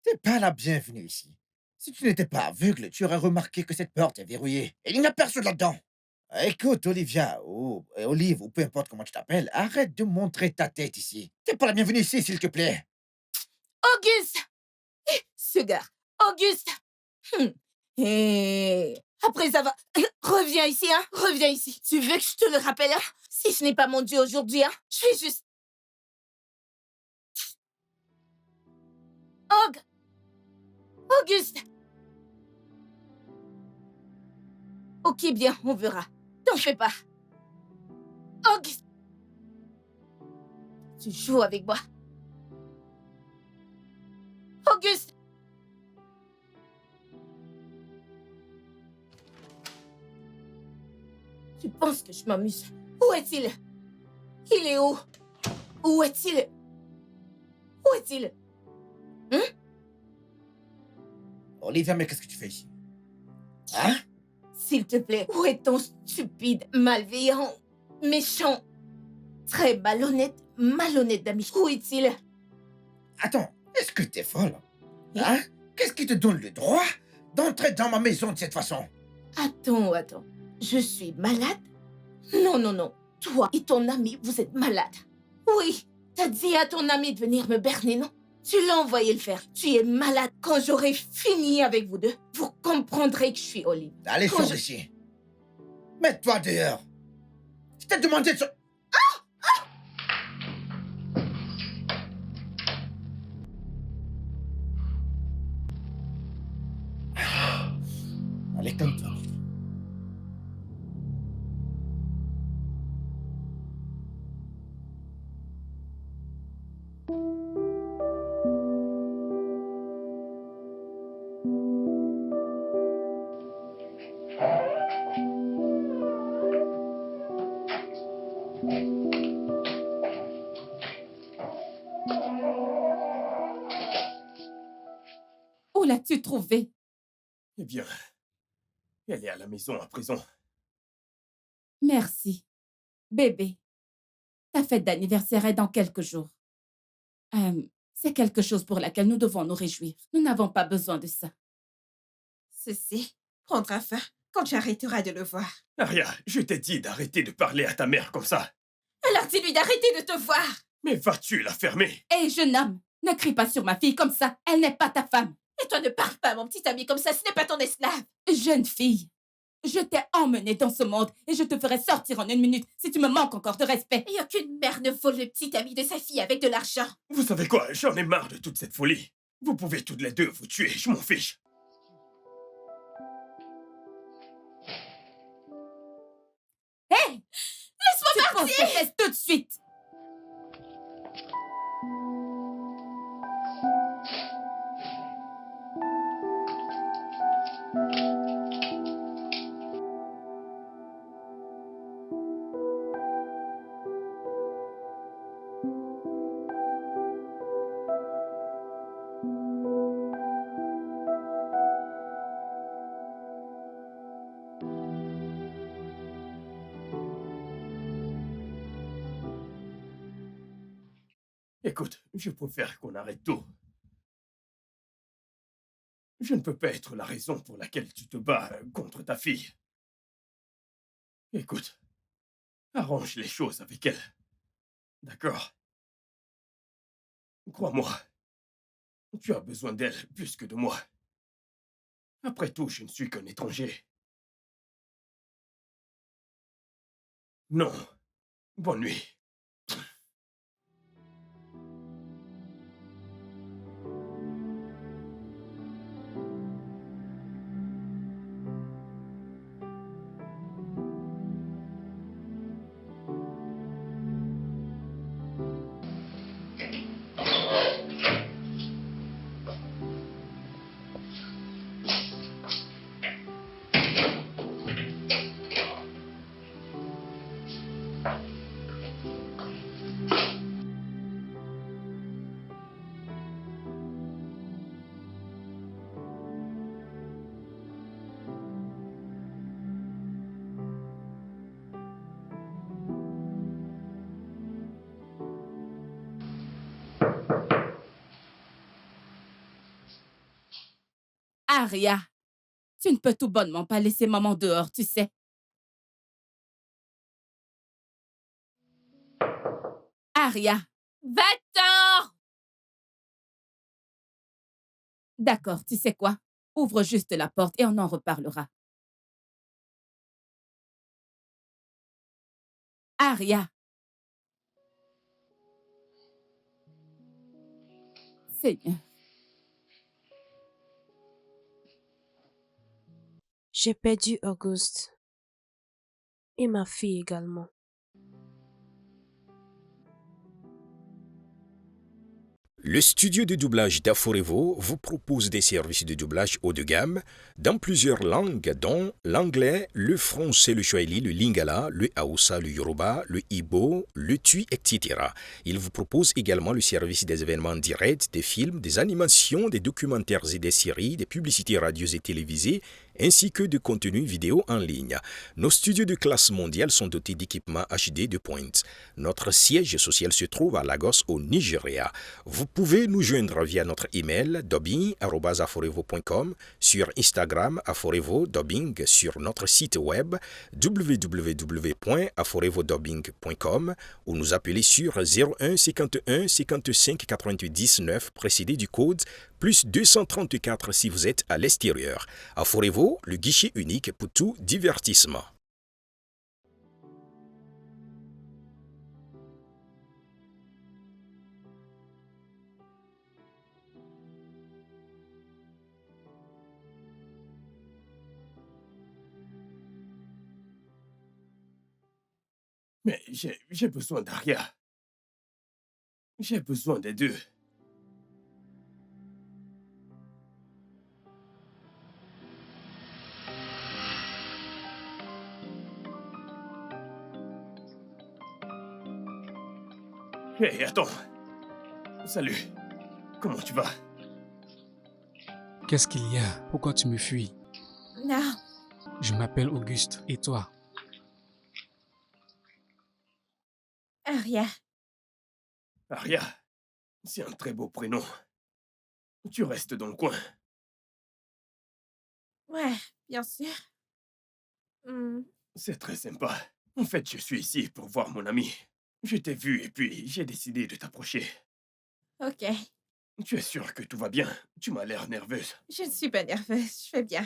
t'es pas la bienvenue ici. Si tu n'étais pas aveugle, tu aurais remarqué que cette porte est verrouillée. Et il n'y a personne là-dedans. Écoute, Olivia, ou Olive, ou peu importe comment tu t'appelles, arrête de montrer ta tête ici. T'es pas la bienvenue ici, s'il te plaît. Auguste! Ce gars, Auguste! Et après avoir... Reviens ici, hein? Reviens ici. Tu veux que je te le rappelle, hein? Si je n'ai pas mon Dieu aujourd'hui, hein? Je vais juste... Auguste! Ok, bien, on verra. T'en fais pas. Auguste! Tu joues avec moi. Auguste! Tu penses que je m'amuse? Où est-il? Il est où? Où est-il? Où est-il? Olivia, mais qu'est-ce que tu fais ici? Hein? S'il te plaît, où est ton stupide, malveillant, méchant, très malhonnête d'ami? Où est-il? Attends, est-ce que t'es folle? Hein? Qu'est-ce qui te donne le droit d'entrer dans ma maison de cette façon? Attends. Je suis malade? Non. Toi et ton ami, vous êtes malades. Oui, t'as dit à ton ami de venir me berner, non? Tu l'as envoyé le faire. Tu es malade. Quand j'aurai fini avec vous deux, vous comprendrez que je suis Olive. Allez, Quand sors d'ici. Mets-toi dehors. Je t'ai demandé de... Allez, calme-toi. Où l'as-tu trouvée? Eh bien, elle est à la maison à présent. Merci. Bébé, ta fête d'anniversaire est dans quelques jours. C'est quelque chose pour laquelle nous devons nous réjouir. Nous n'avons pas besoin de ça. Ceci prendra fin quand tu arrêteras de le voir. Aria, je t'ai dit d'arrêter de parler à ta mère comme ça. Alors dis-lui d'arrêter de te voir. Mais vas-tu la fermer? Hé, jeune homme, ne crie pas sur ma fille comme ça. Elle n'est pas ta femme. Et toi ne parle pas, mon petit ami, comme ça, ce n'est pas ton esclave. Jeune fille, je t'ai emmenée dans ce monde et je te ferai sortir en 1 minute si tu me manques encore de respect. Et aucune mère ne vole le petit ami de sa fille avec de l'argent. Vous savez quoi? J'en ai marre de toute cette folie. Vous pouvez toutes les deux vous tuer, je m'en fiche. Hé, Laisse-moi tu poses tes fesses tout de suite. Écoute, je préfère qu'on arrête tout. Je ne peux pas être la raison pour laquelle tu te bats contre ta fille. Écoute, arrange les choses avec elle. D'accord? Crois-moi, tu as besoin d'elle plus que de moi. Après tout, je ne suis qu'un étranger. Non. Bonne nuit. Aria, tu ne peux tout bonnement pas laisser maman dehors, tu sais. Aria, Va-t'en! d'accord, tu sais quoi? Ouvre juste la porte et on en reparlera. Aria. Seigneur. J'ai perdu Auguste. Et ma fille également. Le studio de doublage d'Aforevo vous propose des services de doublage haut de gamme dans plusieurs langues, dont l'anglais, le français, le swahili, le lingala, le hausa, le yoruba, le igbo, le tui, etc. Il vous propose également le service des événements directs, des films, des animations, des documentaires et des séries, des publicités radios et télévisées, ainsi que de contenus vidéo en ligne. Nos studios de classe mondiale sont dotés d'équipements HD de pointe. Notre siège social se trouve à Lagos, au Nigeria. Vous pouvez nous joindre via notre email dubbing@aforevo.com, sur Instagram Aforevo Dubbing, sur notre site web www.aforevodubbing.com ou nous appeler sur 01 51 55 88 19 précédé du code plus 234 si vous êtes à l'extérieur. Aforevo, le guichet unique pour tout divertissement. Mais j'ai besoin d'Aria. J'ai besoin des deux. Hé, attends. Salut. Comment tu vas? Qu'est-ce qu'il y a? Pourquoi tu me fuis? Non, Je m'appelle Auguste. Et toi? Aria. Aria, c'est un très beau prénom. Tu restes dans le coin. Ouais, bien sûr. Hmm, C'est très sympa. En fait, je suis ici pour voir mon ami. Je t'ai vu et puis j'ai décidé de t'approcher. ok. Tu es sûre que tout va bien? Tu m'as l'air nerveuse. Je ne suis pas nerveuse, je vais bien.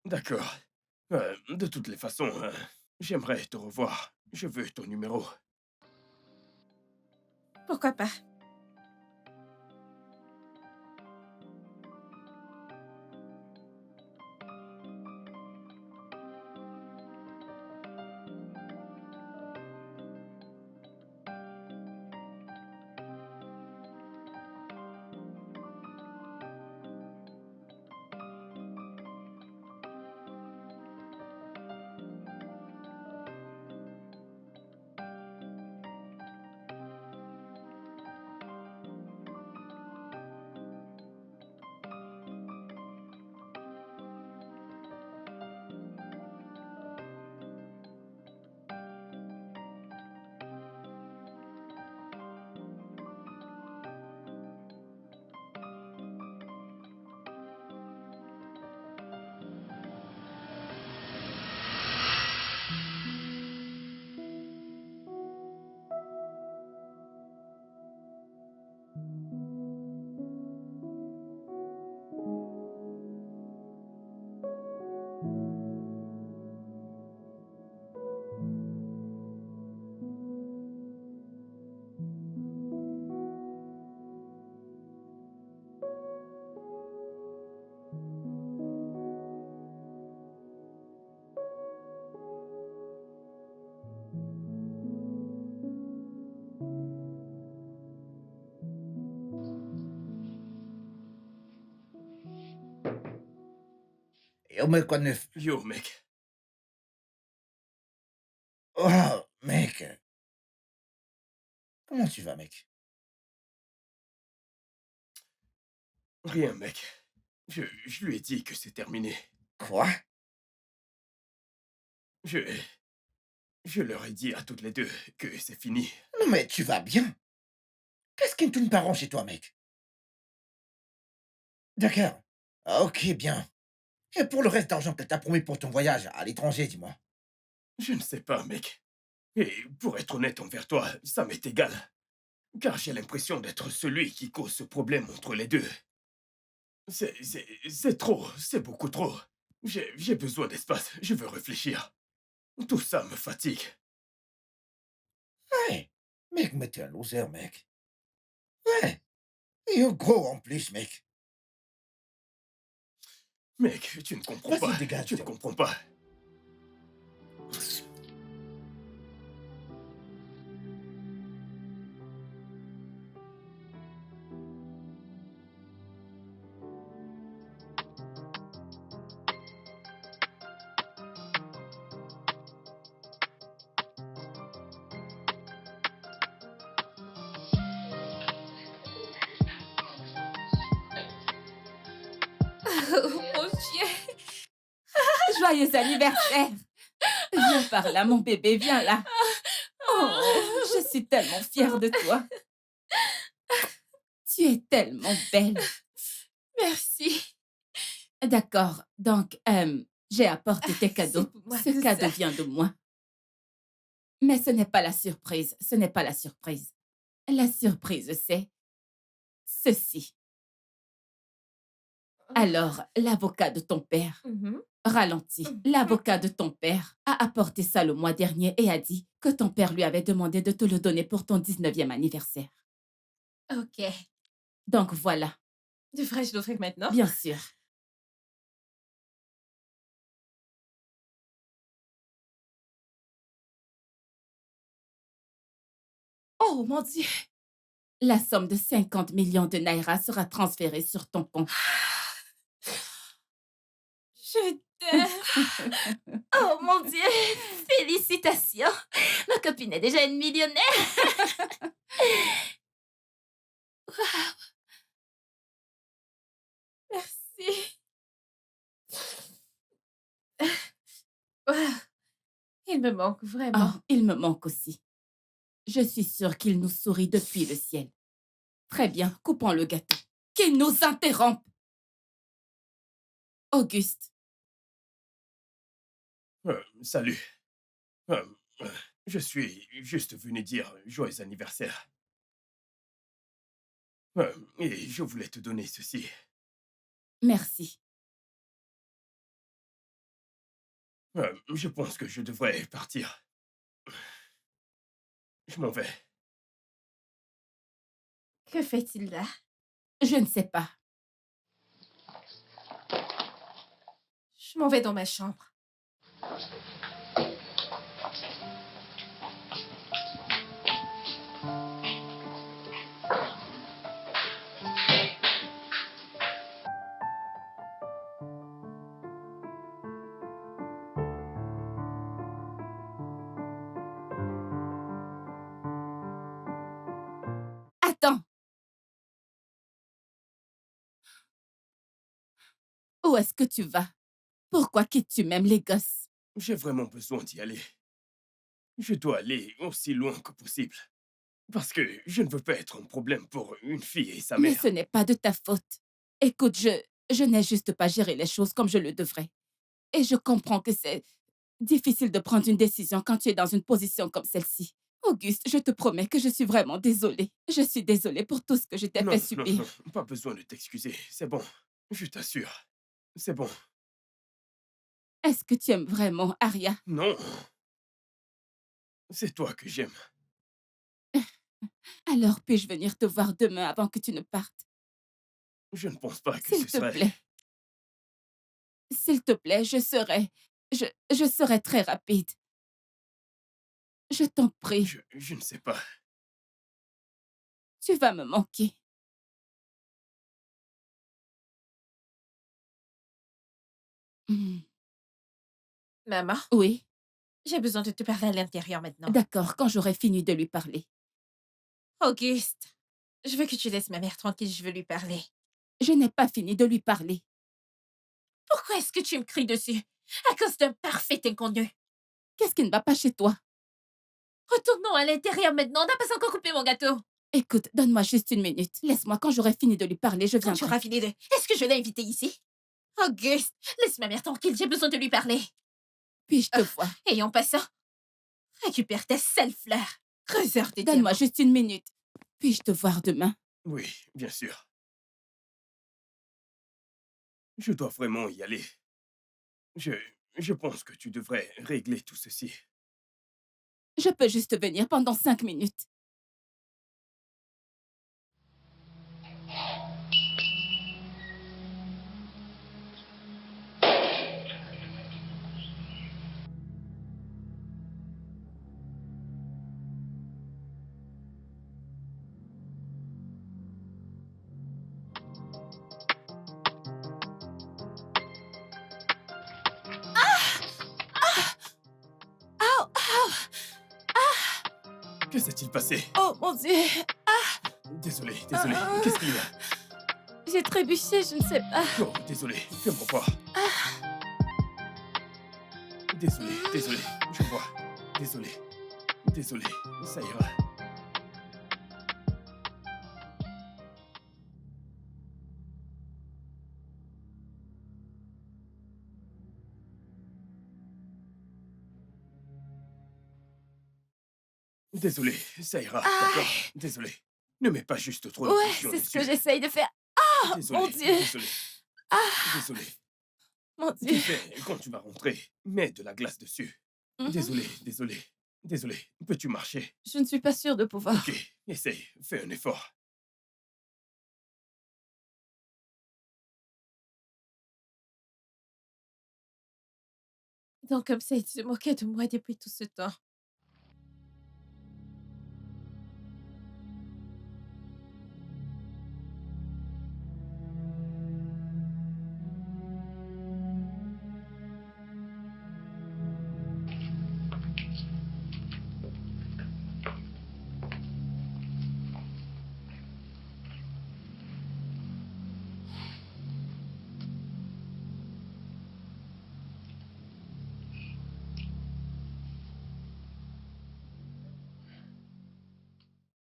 D'accord. De toutes les façons, j'aimerais te revoir. Je veux ton numéro. Pourquoi pas? Yo, mec, quoi de neuf? Yo, mec. Oh, mec. Comment tu vas, mec? Rien, mec. Je lui ai dit que c'est terminé. Quoi? Je... Je leur ai dit à toutes les deux que c'est fini. Non, mais tu vas bien? Qu'est-ce qui ne tourne pas rond chez toi, mec? D'accord. Ah, ok, bien. Et pour le reste d'argent qu'elle t'a promis pour ton voyage à l'étranger, dis-moi. Je ne sais pas, mec. Et pour être honnête envers toi, ça m'est égal. Car j'ai l'impression d'être celui qui cause ce problème entre les deux. C'est trop, c'est beaucoup trop. J'ai besoin d'espace, je veux réfléchir. Tout ça me fatigue. Ouais. Mec, mais t'es un loser, mec. Ouais. Et gros en plus, mec. Mec, tu ne comprends Vas-y, pas. dégage, Tu ne Théo. comprends pas. Joyeux anniversaire! Viens par là, mon bébé, viens là. Oh, je suis tellement fière de toi. Tu es tellement belle. Merci. D'accord, donc, j'ai apporté tes cadeaux. C'est pour moi Ce tout cadeau ça. vient de moi. Mais ce n'est pas la surprise. Ce n'est pas la surprise. La surprise, c'est ceci. Alors, l'avocat de ton père, Mhm. ralentis, l'avocat de ton père a apporté ça le mois dernier et a dit que ton père lui avait demandé de te le donner pour ton 19e anniversaire. Ok. Donc voilà, Devrais-je l'ouvrir maintenant? bien sûr. Oh mon Dieu! La somme de 50 millions de naira sera transférée sur ton compte. Je t'aime. Oh mon Dieu! Félicitations! Ma copine est déjà une millionnaire! Merci. Wow. Il me manque vraiment. Oh, il me manque aussi. Je suis sûre qu'il nous sourit depuis le ciel. Très bien, coupons le gâteau. Qu'il nous interrompe! Auguste, Salut. Je suis juste venu dire joyeux anniversaire. Et je voulais te donner ceci. merci. Je pense que je devrais partir. Je m'en vais. Que fait-il là? Je ne sais pas. Je m'en vais dans ma chambre. Attends. Où est-ce que tu vas? Pourquoi quittes-tu même les gosses? J'ai vraiment besoin d'y aller. Je dois aller aussi loin que possible. Parce que je ne veux pas être un problème pour une fille et sa Mais mère. ce n'est pas de ta faute. Écoute, je n'ai juste pas géré les choses comme je le devrais. Et je comprends que c'est difficile de prendre une décision quand tu es dans une position comme celle-ci. Auguste, je te promets que je suis vraiment désolée. Je suis désolée pour tout ce que je t'ai Non, fait non, subir. non, pas besoin de t'excuser. C'est bon. Je t'assure. C'est bon. Est-ce que tu aimes vraiment Aria? Non. C'est toi que j'aime. Alors puis-je venir te voir demain avant que tu ne partes? Je ne pense pas que S'il ce te serait... plaît. S'il te plaît, je serai très rapide. Je t'en prie, Je ne sais pas. tu vas me manquer. Hmm, Maman, Oui, j'ai besoin de te parler à l'intérieur maintenant. d'accord, quand j'aurai fini de lui parler. Auguste, je veux que tu laisses ma mère tranquille, je veux lui parler. Je n'ai pas fini de lui parler. Pourquoi est-ce que tu me cries dessus? À cause d'un parfait inconnu. Qu'est-ce qui ne va pas chez toi? Retournons à l'intérieur maintenant, on n'a pas encore coupé mon gâteau. Écoute, donne-moi juste une minute. Laisse-moi, quand j'aurai fini de lui parler, je Quand tu viendrai. auras fini de... Est-ce que je l'ai invité ici? Auguste, laisse ma mère tranquille, j'ai besoin de lui parler. Puis-je te voir? Et en passant, récupère tes sales fleurs. Creuseur des Donne-moi diamants. juste une minute. Puis-je te voir demain? Oui, bien sûr. Je dois vraiment y aller. Je pense que tu devrais régler tout ceci. Je peux juste venir pendant 5 minutes. Que s'est-il passé? Oh mon Dieu! Désolé. Qu'est-ce qu'il y a? J'ai trébuché, je ne sais pas. Oh, désolé. Fais-moi voir. Désolé, désolé, je vois. Désolé, désolé, ça ira. Désolé, ça ira, d'accord? Aïe! Désolé. Ne mets pas juste trop de Ouais, pression c'est ce que dessus. j'essaye de faire. Ah! Désolé, Mon Dieu! désolé, Ah! désolé. Mon Tu Dieu! sais, quand tu vas rentrer, mets de la glace dessus. Mmh. Désolé, désolé, désolé. Peux-tu marcher? Je ne suis pas sûre de pouvoir. Ok, essaye, fais un effort. Donc comme ça, il se moquait de moi depuis tout ce temps.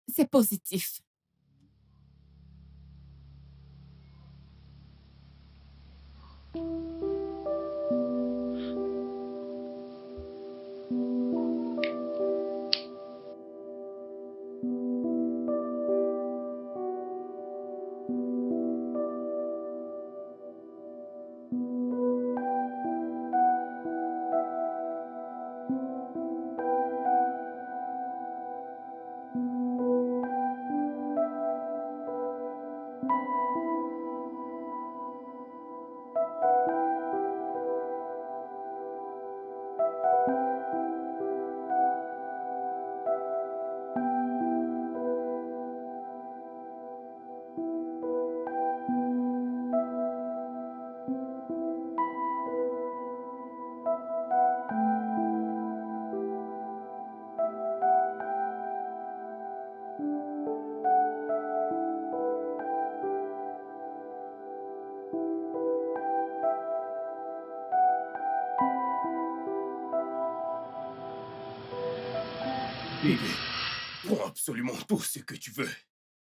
C'est positif. Bébé, prends absolument tout ce que tu veux.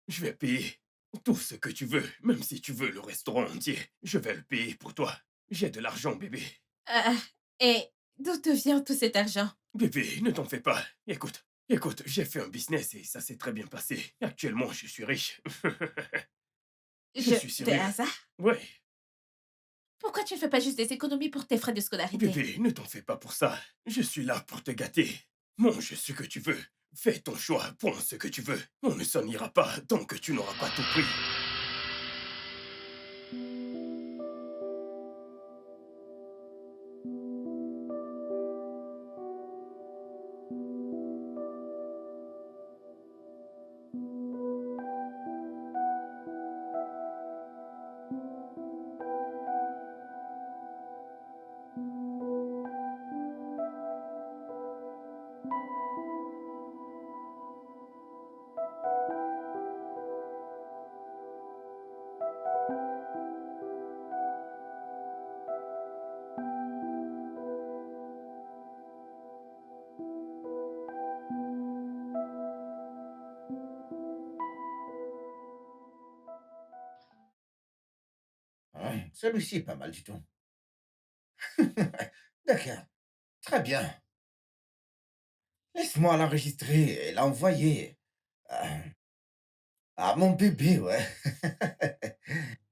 Je vais payer tout ce que tu veux, même si tu veux le restaurant entier. Je vais le payer pour toi. J'ai de l'argent, bébé. Ah, et d'où te vient tout cet argent? Bébé, ne t'en fais pas. Écoute, j'ai fait un business et ça s'est très bien passé. Actuellement, je suis riche. Je suis Des sérieux. hasards? Ouais. Pourquoi tu ne fais pas juste des économies pour tes frais de scolarité? Bébé, ne t'en fais pas pour ça. Je suis là pour te gâter. Mange ce que tu veux. Fais ton choix, prends ce que tu veux. On ne s'en ira pas tant que tu n'auras pas tout pris. Celui-ci est pas mal du tout. D'accord, très bien. Laisse-moi l'enregistrer et l'envoyer à, à mon bébé, ouais.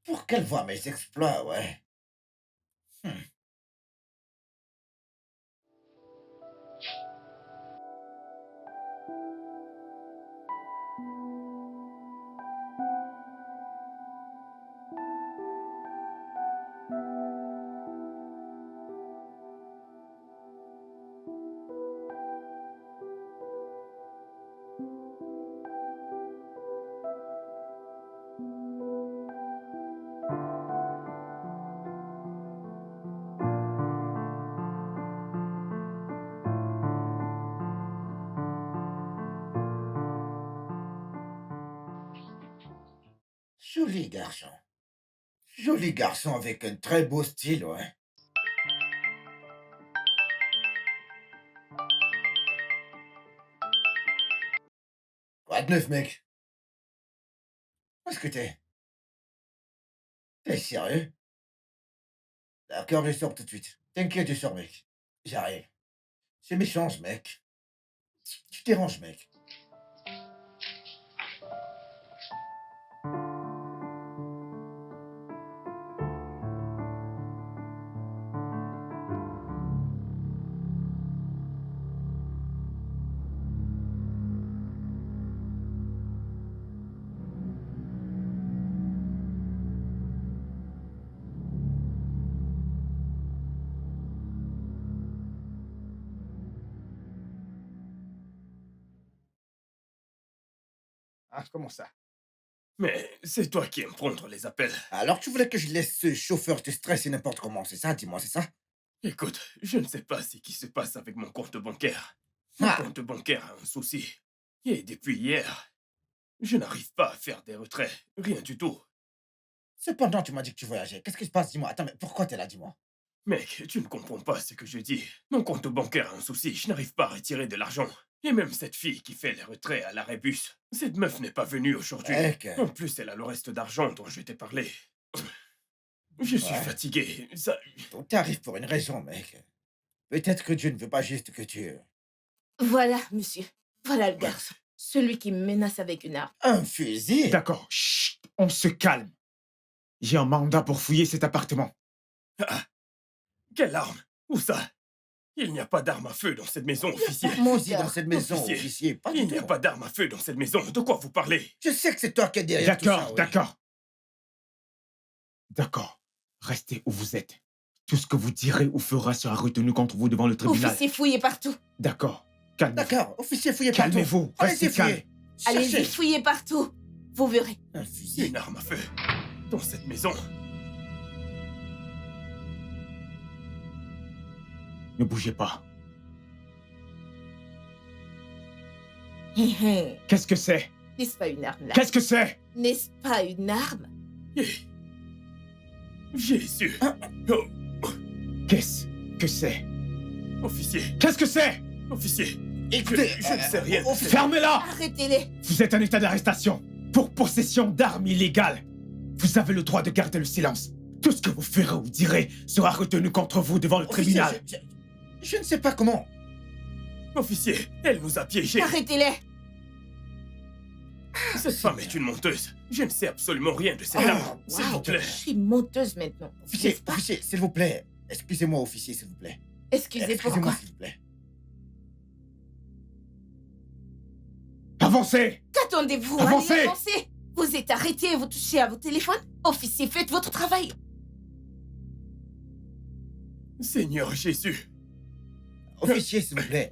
Pour qu'elle voie mes exploits, ouais. Hmm. Joli garçon. Joli garçon avec un très beau style, ouais. de neuf, mec? Où est-ce que t'es? T'es sérieux? D'accord, je sors tout de suite. T'inquiète, je sors, mec. J'arrive. C'est méchant, ce mec. Tu déranges, mec. Ah, comment ça? Mais c'est toi qui aimes prendre les appels. Alors, tu voulais que je laisse ce chauffeur te stresser n'importe comment, c'est ça? Dis-moi, c'est ça? Écoute, je ne sais pas ce qui se passe avec mon compte bancaire. Mon Ah, compte bancaire a un souci. Et depuis hier, je n'arrive pas à faire des retraits. Rien du tout. cependant, tu m'as dit que tu voyageais. Qu'est-ce qui se passe? Dis-moi. Attends, mais pourquoi t'es là? Dis-moi. Mec, tu ne comprends pas ce que je dis. Mon compte bancaire a un souci. Je n'arrive pas à retirer de l'argent. Et même cette fille qui fait les retraits à l'arrêt bus, cette meuf n'est pas venue aujourd'hui. Mec, En plus, elle a le reste d'argent dont je t'ai parlé. Je suis ouais. fatigué. Ça... Tout arrive pour une raison, mec. Peut-être que Dieu ne veut pas juste que tu... Voilà, monsieur. Voilà le garçon. Celui qui me menace avec une arme. Un fusil? D'accord, chut, on se calme. J'ai un mandat pour fouiller cet appartement. Ah, quelle arme? Où ça? Il n'y a pas d'arme à feu dans cette maison, officier. Mon fusil dans cette maison, Officier. officier. Pas du Il n'y a tout. pas d'arme à feu dans cette maison. De quoi vous parlez? Je sais que c'est toi qui es derrière tout ça, D'accord, oui. d'accord. D'accord. Restez où vous êtes. Tout ce que vous direz ou ferez sera retenu contre vous devant le tribunal. Officier, fouillez partout. D'accord. Calmez-vous. D'accord, officier, fouillez partout. Calmez-vous. Allez-y, Restez calme. fouillez. Allez-y, Cherchez. fouillez partout. Vous verrez. Un fusil? Une arme à feu dans cette maison. Ne bougez pas. Qu'est-ce que c'est? N'est-ce pas une arme là? Qu'est-ce que c'est? N'est-ce pas une arme? Eh, Jésus. Oh, Qu'est-ce que c'est? officier, Qu'est-ce que c'est? officier. Écoutez, Je ne sais rien. officier, Fermez-la! Arrêtez-les. Vous êtes en état d'arrestation pour possession d'armes illégales. Vous avez le droit de garder le silence. Tout ce que vous ferez ou direz sera retenu contre vous devant le officier, tribunal. je ne sais pas comment. Officier, elle nous a piégés. Arrêtez-les. Cette femme est une menteuse. Je ne sais absolument rien de cette Ah, arme. S'il vous Wow, plaît. je suis menteuse maintenant. Officier, N'est-ce pas? officier, s'il vous plaît. Excusez-moi, officier, s'il vous plaît. Excusez Excusez-moi, pourquoi? s'il vous plaît. Avancez! Qu'attendez-vous? Avancez. Allez, avancez. Vous êtes arrêté et vous touchez à vos téléphones? Officier, faites votre travail. Seigneur Jésus. Officier, s'il vous plaît.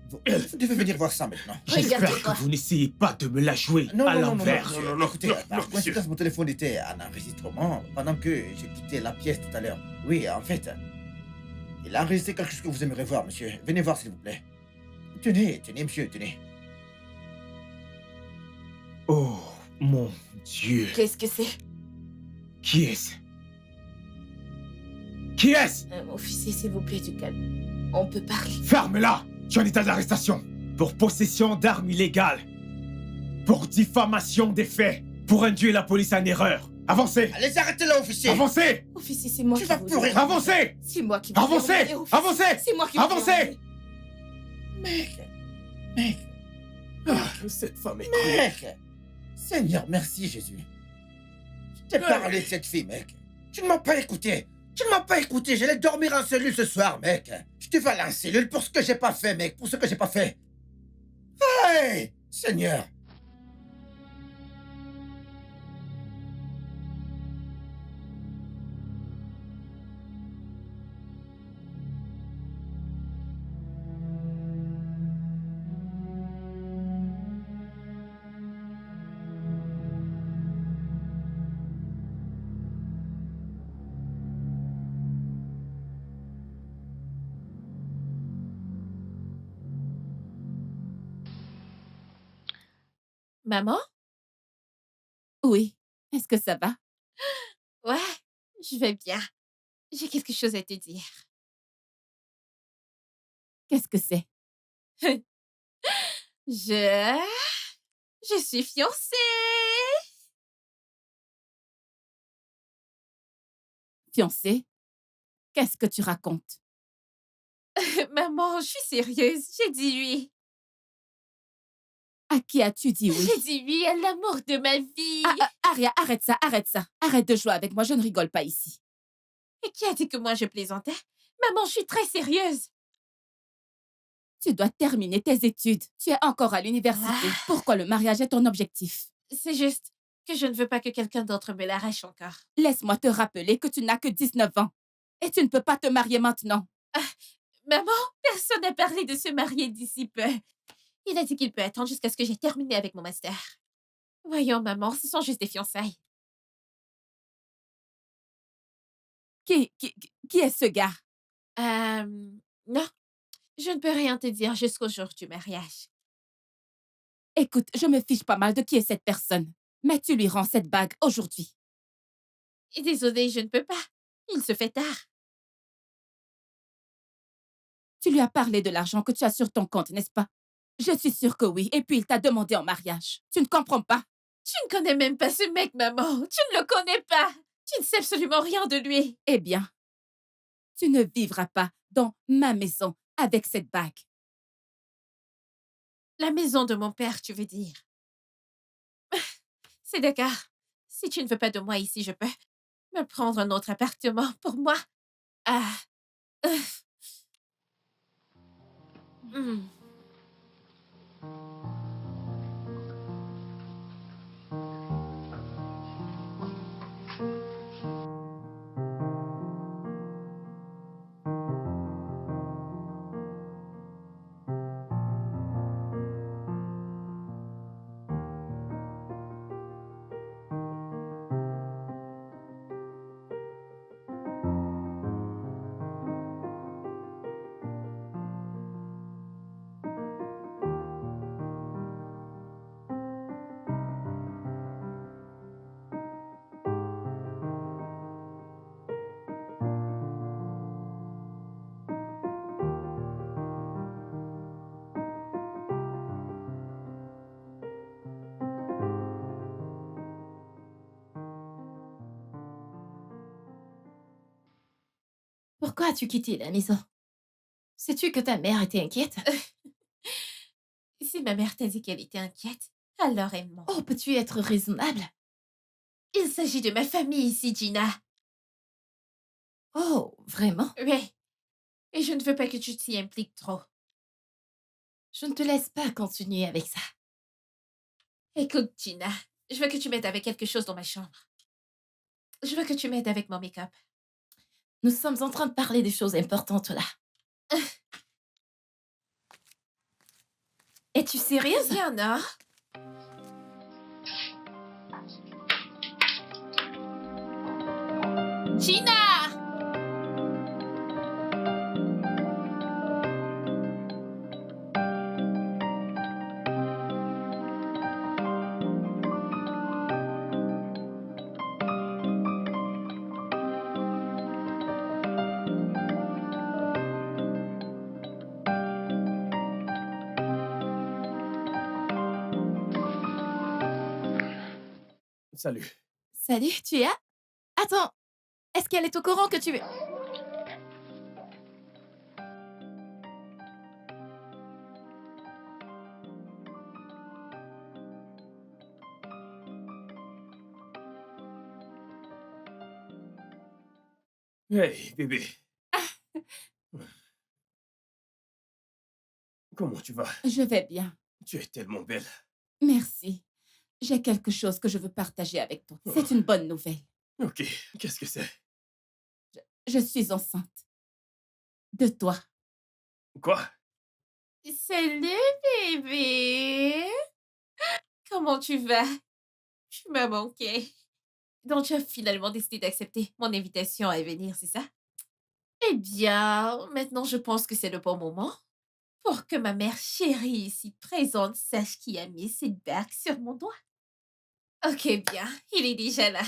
Vous devez venir voir ça maintenant. J'espère Regardez-moi. que vous n'essayez pas de me la jouer Non, à non, non, non, l'envers. monsieur. Non, non, non, Écoutez, non, par non, monsieur. coïncidence, mon téléphone était en enregistrement pendant que j'ai quitté la pièce tout à l'heure. Oui, en fait, il a enregistré quelque chose que vous aimeriez voir, monsieur. Venez voir, s'il vous plaît. Tenez, tenez, monsieur, tenez. Oh, mon Dieu. Qu'est-ce que c'est? Qui est-ce? Qui est-ce? Officier, s'il vous plaît, du calme. On peut parler. Ferme-la! Je suis en état d'arrestation. Pour possession d'armes illégales. Pour diffamation des faits. Pour induire la police en erreur. Avancez! Allez, arrêtez-le, officier. Avancez! Officier, c'est moi Tu qui vas vous pleurer. ai ordonné. Avancez! C'est moi qui vous ai Avancez. ordonné, officier. Avancez. C'est moi qui vous ai Avancez. ordonné. Mec, mec, Ah, cette femme est cruelle. mec. Seigneur, merci, Jésus. Je t'ai parlé de cette fille, mec. Tu ne m'as pas écouté. Tu ne m'as pas écouté. J'allais dormir en cellule ce soir, mec. Je te vais aller en cellule pour ce que j'ai pas fait, mec. Pour ce que j'ai pas fait. Hey, Seigneur. Maman? Oui. Est-ce que ça va? Ouais, je vais bien. J'ai quelque chose à te dire. Qu'est-ce que c'est? Je Je suis fiancée. Fiancée? Qu'est-ce que tu racontes? Maman, je suis sérieuse. J'ai dit oui. À qui as-tu dit oui? J'ai dit oui à l'amour de ma vie. Aria, arrête ça, arrête ça. Arrête de jouer avec moi, je ne rigole pas ici. Et qui a dit que moi je plaisantais? Maman, je suis très sérieuse. Tu dois terminer tes études. Tu es encore à l'université. Pourquoi le mariage est ton objectif? C'est juste que je ne veux pas que quelqu'un d'autre me l'arrache encore. Laisse-moi te rappeler que tu n'as que 19 ans. Et tu ne peux pas te marier maintenant. Maman, personne n'a parlé de se marier d'ici peu. Il a dit qu'il peut attendre jusqu'à ce que j'ai terminé avec mon master. Voyons, maman, ce sont juste des fiançailles. Qui est ce gars? Non. Je ne peux rien te dire jusqu'au jour du mariage. Écoute, je me fiche pas mal de qui est cette personne. Mais tu lui rends cette bague aujourd'hui. Et désolée, je ne peux pas. Il se fait tard. Tu lui as parlé de l'argent que tu as sur ton compte, n'est-ce pas? Je suis sûre que oui. Et puis il t'a demandé en mariage. Tu ne comprends pas? Tu ne connais même pas ce mec, maman. Tu ne le connais pas. Tu ne sais absolument rien de lui. Eh bien, tu ne vivras pas dans ma maison avec cette bague. La maison de mon père, tu veux dire. C'est d'accord. Si tu ne veux pas de moi ici, je peux me prendre un autre appartement pour moi. Hmm. Pourquoi as-tu quitté la maison? Sais-tu que ta mère était inquiète? Si ma mère t'a dit qu'elle était inquiète, alors elle ment. Oh, peux-tu être raisonnable? Il s'agit de ma famille ici, Gina. Oh, vraiment? Oui. Et je ne veux pas que tu t'y impliques trop. Je ne te laisse pas continuer avec ça. Écoute, Gina, je veux que tu m'aides avec quelque chose dans ma chambre. Je veux que tu m'aides avec mon make-up. Nous sommes en train de parler des choses importantes là. Es-tu sérieuse? Il y en a. Gina! Salut. Salut, tu es là? Attends, est-ce qu'elle est au courant que tu... Hey, bébé. Comment tu vas? Je vais bien. Tu es tellement belle. Merci. J'ai quelque chose que je veux partager avec toi. C'est une bonne nouvelle. Ok, qu'est-ce que c'est? Je suis enceinte. De toi. Quoi? Salut, bébé. Comment tu vas? Tu m'as manqué. Donc, tu as finalement décidé d'accepter mon invitation à venir, c'est ça? Eh bien, maintenant, je pense que c'est le bon moment pour que ma mère chérie ici présente sache qui a mis cette bague sur mon doigt. Ok, bien, il est déjà là.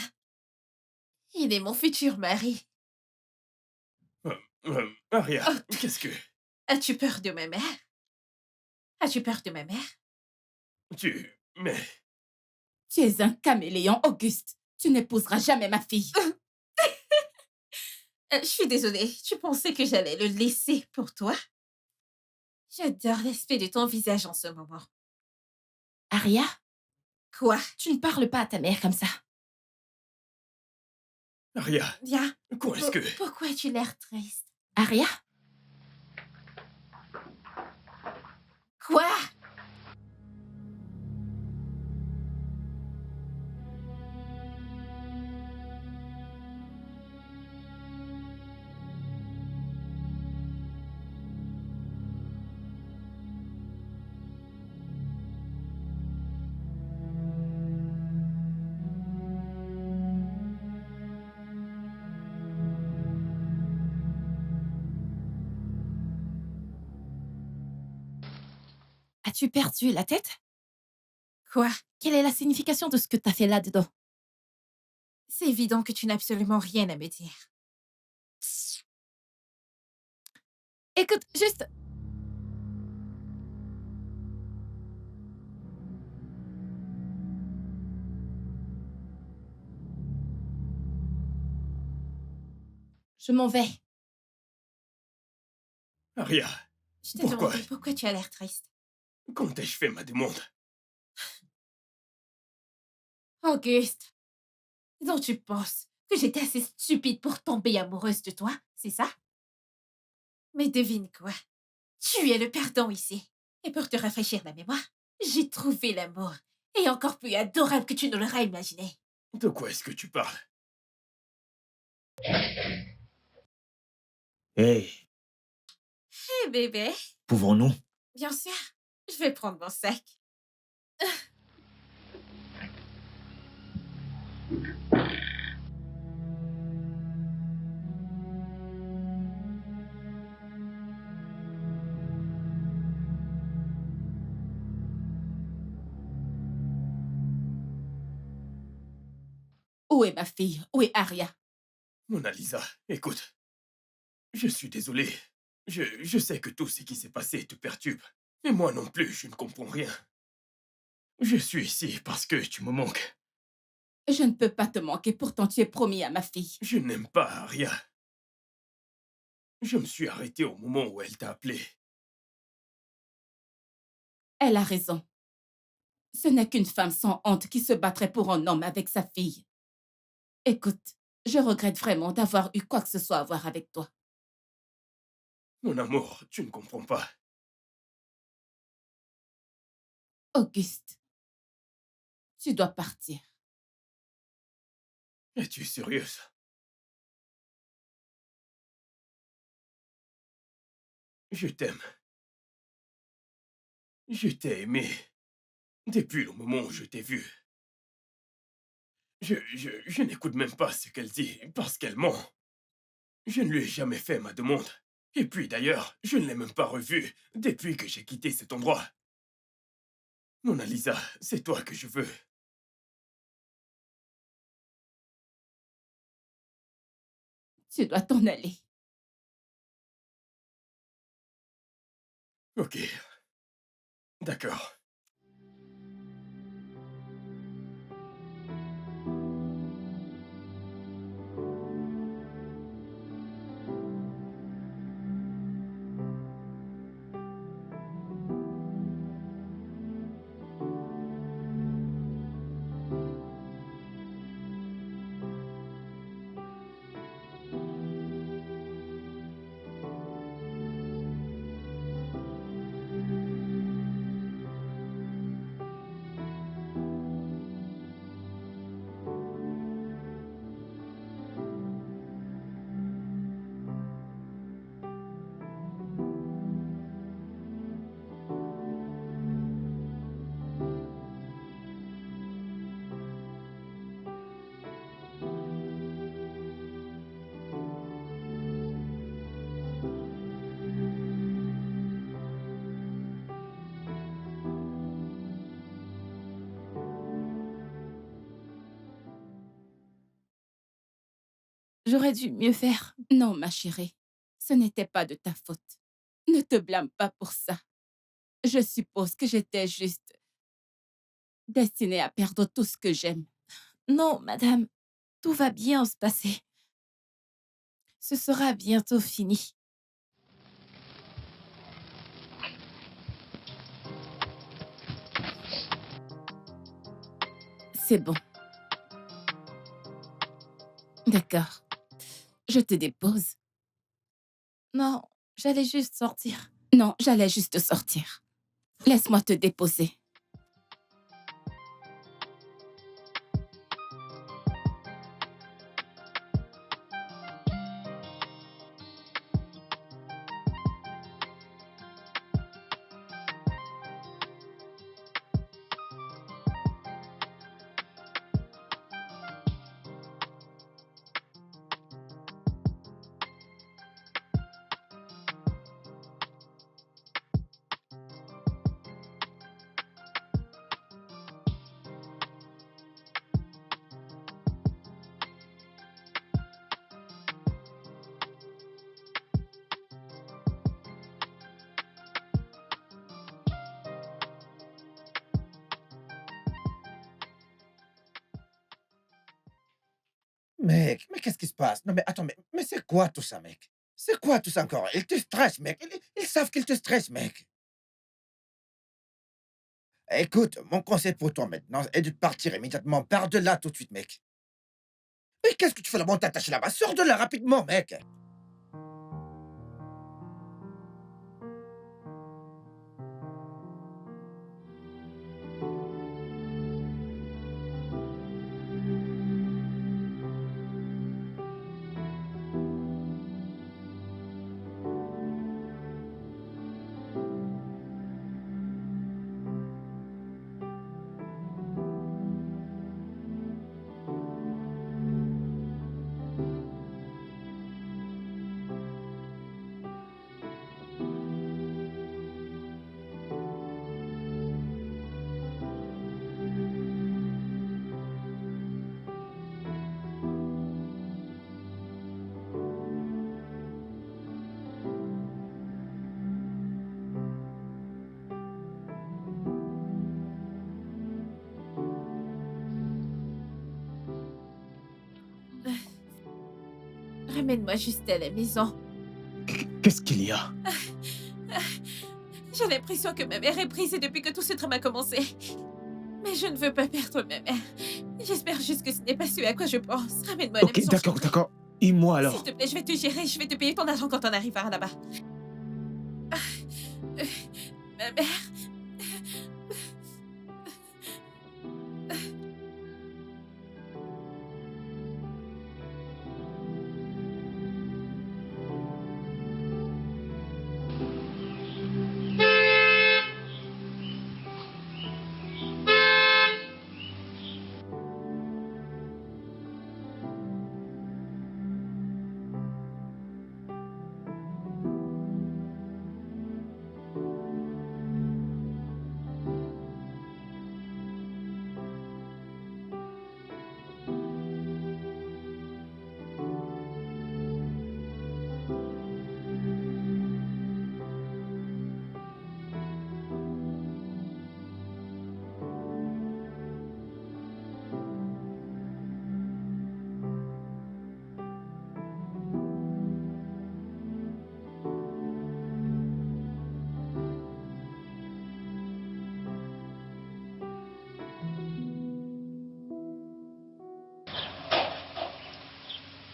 Il est mon futur mari. Aria, Oh, qu'est-ce que... As-tu peur de ma mère? As-tu peur de ma mère? Tu Mais Tu es un caméléon, Auguste. Tu n'épouseras jamais ma fille. Je suis désolée, tu pensais que j'allais le laisser pour toi? J'adore l'aspect de ton visage en ce moment. Aria, Quoi? tu ne parles pas à ta mère comme ça. Aria, Viens. quand est-ce que... Pourquoi as-tu l'air triste? Aria, Quoi? as-tu perdu la tête? Quoi? Quelle est la signification de ce que t'as fait là-dedans? C'est évident que tu n'as absolument rien à me dire. Écoute, juste... Je m'en vais. Aria, Je t'ai pourquoi? demandé pourquoi tu as l'air triste. Quand ai-je fait ma demande? Auguste, donc tu penses que j'étais assez stupide pour tomber amoureuse de toi, c'est ça? Mais devine quoi? Tu es le perdant ici. Et pour te rafraîchir la mémoire, j'ai trouvé l'amour. Et encore plus adorable que tu ne l'aurais imaginé. De quoi est-ce que tu parles? Hey, Hé bébé, pouvons-nous? bien sûr, je vais prendre mon sac. Où est ma fille? Où est Aria? Mona Lisa, écoute. Je suis désolé. Je sais que tout ce qui s'est passé te perturbe. Et moi non plus, je ne comprends rien. Je suis ici parce que tu me manques. Je ne peux pas te manquer, pourtant tu es promis à ma fille. Je n'aime pas Aria. Je me suis arrêté au moment où elle t'a appelé. Elle a raison. Ce n'est qu'une femme sans honte qui se battrait pour un homme avec sa fille. Écoute, je regrette vraiment d'avoir eu quoi que ce soit à voir avec toi. Mon amour, tu ne comprends pas. Auguste, tu dois partir. Es-tu sérieuse? Je t'aime. Je t'ai aimé. Depuis le moment où je t'ai vu. Je n'écoute même pas ce qu'elle dit parce qu'elle ment. Je ne lui ai jamais fait ma demande. Et puis d'ailleurs, je ne l'ai même pas revue depuis que j'ai quitté cet endroit. Mona Lisa, c'est toi que je veux. Tu dois t'en aller. Ok. D'accord. J'aurais dû mieux faire. Non, ma chérie, ce n'était pas de ta faute. Ne te blâme pas pour ça. Je suppose que j'étais juste destinée à perdre tout ce que j'aime. Non, madame, tout va bien se passer. Ce sera bientôt fini. C'est bon. D'accord. Je te dépose. Non, j'allais juste sortir. Non, j'allais juste sortir. Laisse-moi te déposer. Mec, mais qu'est-ce qui se passe? Non, mais attends, mais c'est quoi tout ça, mec? C'est quoi tout ça encore? Ils te stressent, mec. Ils savent qu'ils te stressent, mec. Écoute, mon conseil pour toi maintenant est de partir immédiatement. Pars de là tout de suite, mec. Mais qu'est-ce que tu fais là-bas? On t'a attaché là-bas. Sors de là rapidement, mec. Ramène-moi juste à la maison. Qu'est-ce qu'il y a? J'ai l'impression que ma mère est brisée depuis que tout ce drame a commencé. Mais je ne veux pas perdre ma mère. J'espère juste que ce n'est pas ce à quoi je pense. Ramène-moi à la Ok, maison. d'accord, d'accord. Et moi alors? S'il te plaît, je vais te gérer. Je vais te payer ton argent quand on arrivera là-bas. Ma mère...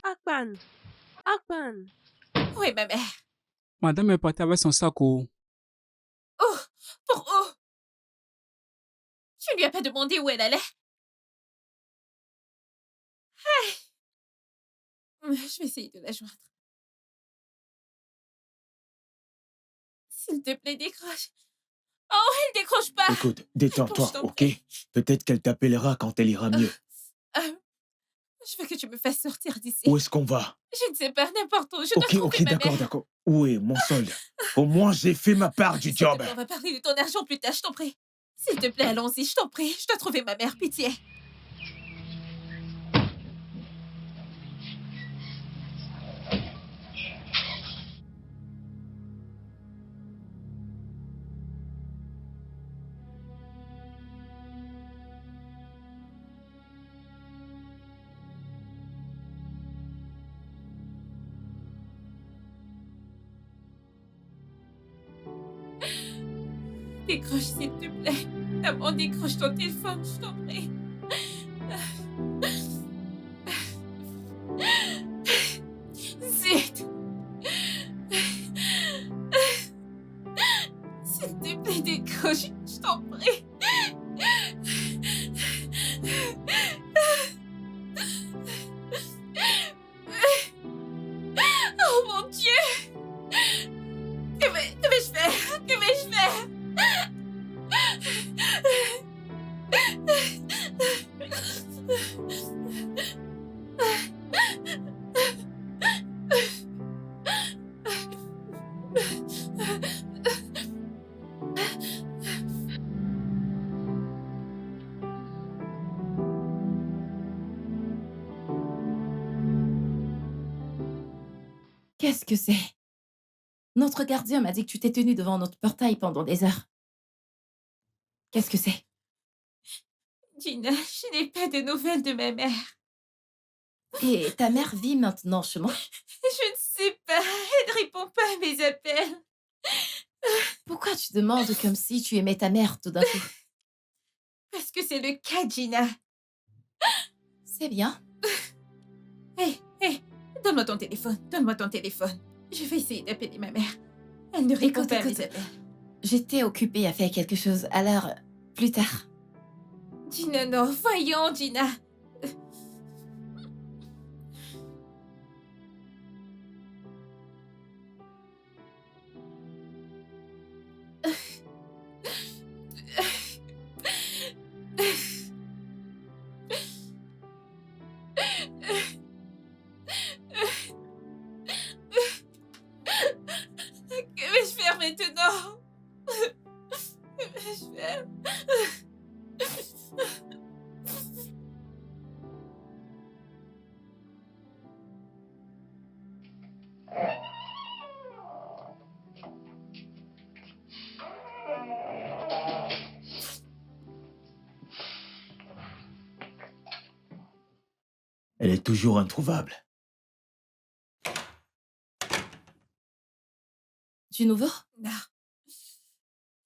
Akpan! Akpan! Où est ma mère? Madame est partie avec son sac. Oh. Oh! Pour où? Tu ne lui as pas demandé où elle allait? Hey! Je vais essayer de la joindre. S'il te plaît, décroche. Oh, elle décroche pas! Écoute, détends-toi, Je t'en ok? prie. Peut-être qu'elle t'appellera quand elle ira mieux. Je veux que tu me fasses sortir d'ici. Où est-ce qu'on va? Je ne sais pas, n'importe où. Je dois trouver Ok, ma d'accord, mère. d'accord. Où est mon solde? Au moins, j'ai fait ma part du S'il te job. plaît, on va parler de ton argent plus tard, je t'en prie. S'il te plaît, allons-y, je t'en prie. Je dois trouver ma mère, pitié. Décroche, s'il te plaît. Maman, décroche ton téléphone, je t'en prie. Zut! S'il te plaît, décroche, je t'en prie. Oh mon Dieu! Que vais-je faire? Que vais-je faire? Qu'est-ce que c'est? Notre gardien m'a dit que tu t'es tenu devant notre portail pendant des heures. Qu'est-ce que c'est? Gina, je n'ai pas de nouvelles de ma mère. Et ta mère vit maintenant chez moi? Je ne sais pas. Elle ne répond pas à mes appels. Pourquoi tu demandes comme si tu aimais ta mère tout d'un coup? Parce que c'est le cas, Gina. C'est bien. Hé, donne-moi ton téléphone. Donne-moi ton téléphone. Je vais essayer d'appeler ma mère. Elle ne répond pas à mes appels. J'étais occupée à faire quelque chose, alors plus tard. Gina, non. Voyons, Gina. Que vais-je faire maintenant? Que vais-je faire? Elle est toujours introuvable. Du nouveau? Non.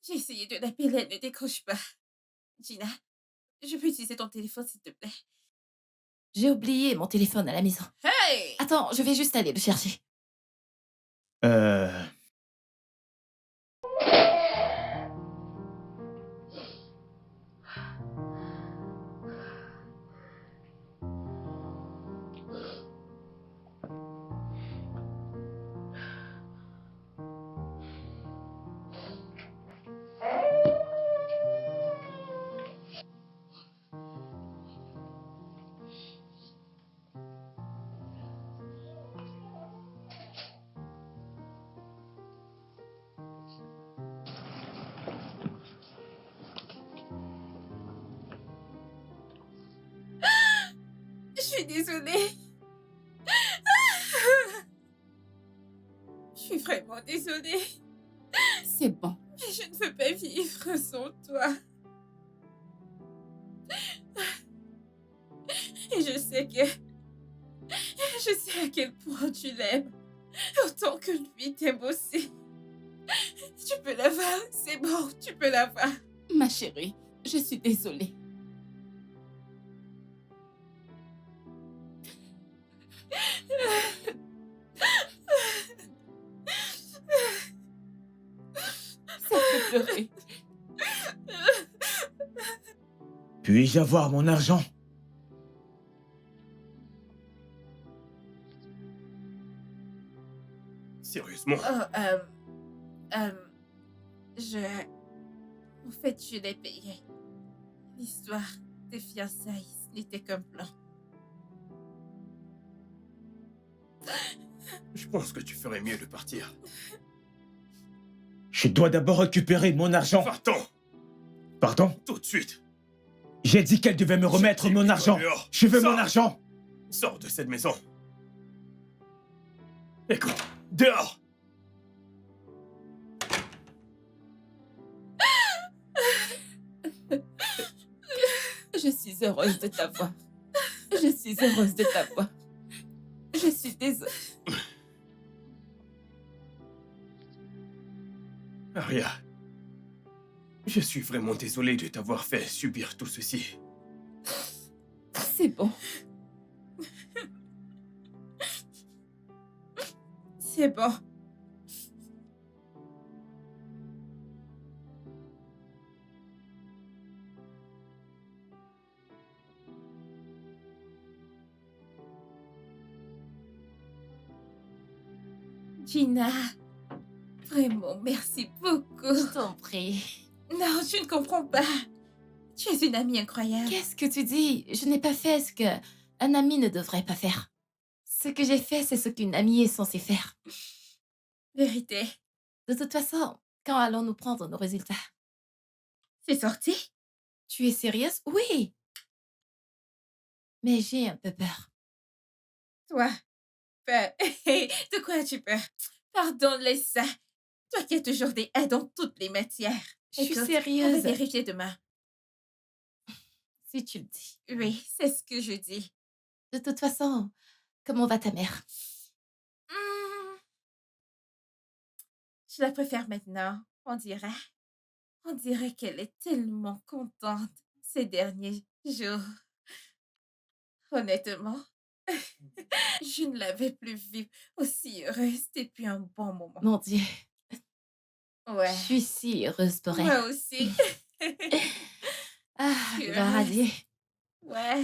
J'ai essayé de l'appeler, elle ne décroche pas. Gina, je peux utiliser ton téléphone, s'il te plaît? J'ai oublié mon téléphone à la maison. Hey! Attends, je vais juste aller le chercher. Je suis désolée. Je suis vraiment désolée. C'est bon. Mais je ne veux pas vivre sans toi. Et je sais à quel point tu l'aimes. Autant que lui t'aime aussi. Tu peux l'avoir, c'est bon, tu peux l'avoir. Ma chérie, je suis désolée. Ça fait pleurer. Puis-je avoir mon argent? Sérieusement? En fait, je l'ai payé. L'histoire des fiançailles, ce n'était qu'un plan. Je pense que tu ferais mieux de partir. Je dois d'abord récupérer mon argent. Va-t'en! Pardon? Tout de suite! J'ai dit qu'elle devait me remettre J'ai dit mon que argent. dehors. Je veux Sors. mon argent. Sors de cette maison. Écoute, dehors! Je suis heureuse de t'avoir. Je suis heureuse de t'avoir. Je suis désolée. Aria, Je suis vraiment désolé de t'avoir fait subir tout ceci. C'est bon. C'est bon. Gina, vraiment, merci beaucoup. Je t'en prie. Non, tu ne comprends pas. Tu es une amie incroyable. Qu'est-ce que tu dis? Je n'ai pas fait ce que un ami ne devrait pas faire. Ce que j'ai fait, c'est ce qu'une amie est censée faire. Vérité, De toute façon, quand allons-nous prendre nos résultats? c'est sorti? Tu es sérieuse? Oui. Mais j'ai un peu peur. Toi, peur. De quoi as-tu peur? Pardon, laisse ça. Toi qui as toujours des A dans toutes les matières. Je suis Écoute, sérieuse. On va vérifier demain. Si tu le dis. Oui, c'est ce que je dis. De toute façon, comment va ta mère? Hmm, je la préfère maintenant, on dirait. On dirait qu'elle est tellement contente ces derniers jours. Honnêtement, je ne l'avais plus vue aussi heureuse depuis un bon moment. Mon Dieu, Ouais, je suis si heureuse pour elle. moi aussi. Ah, Je suis gloire à heureuse. Dieu. Ouais.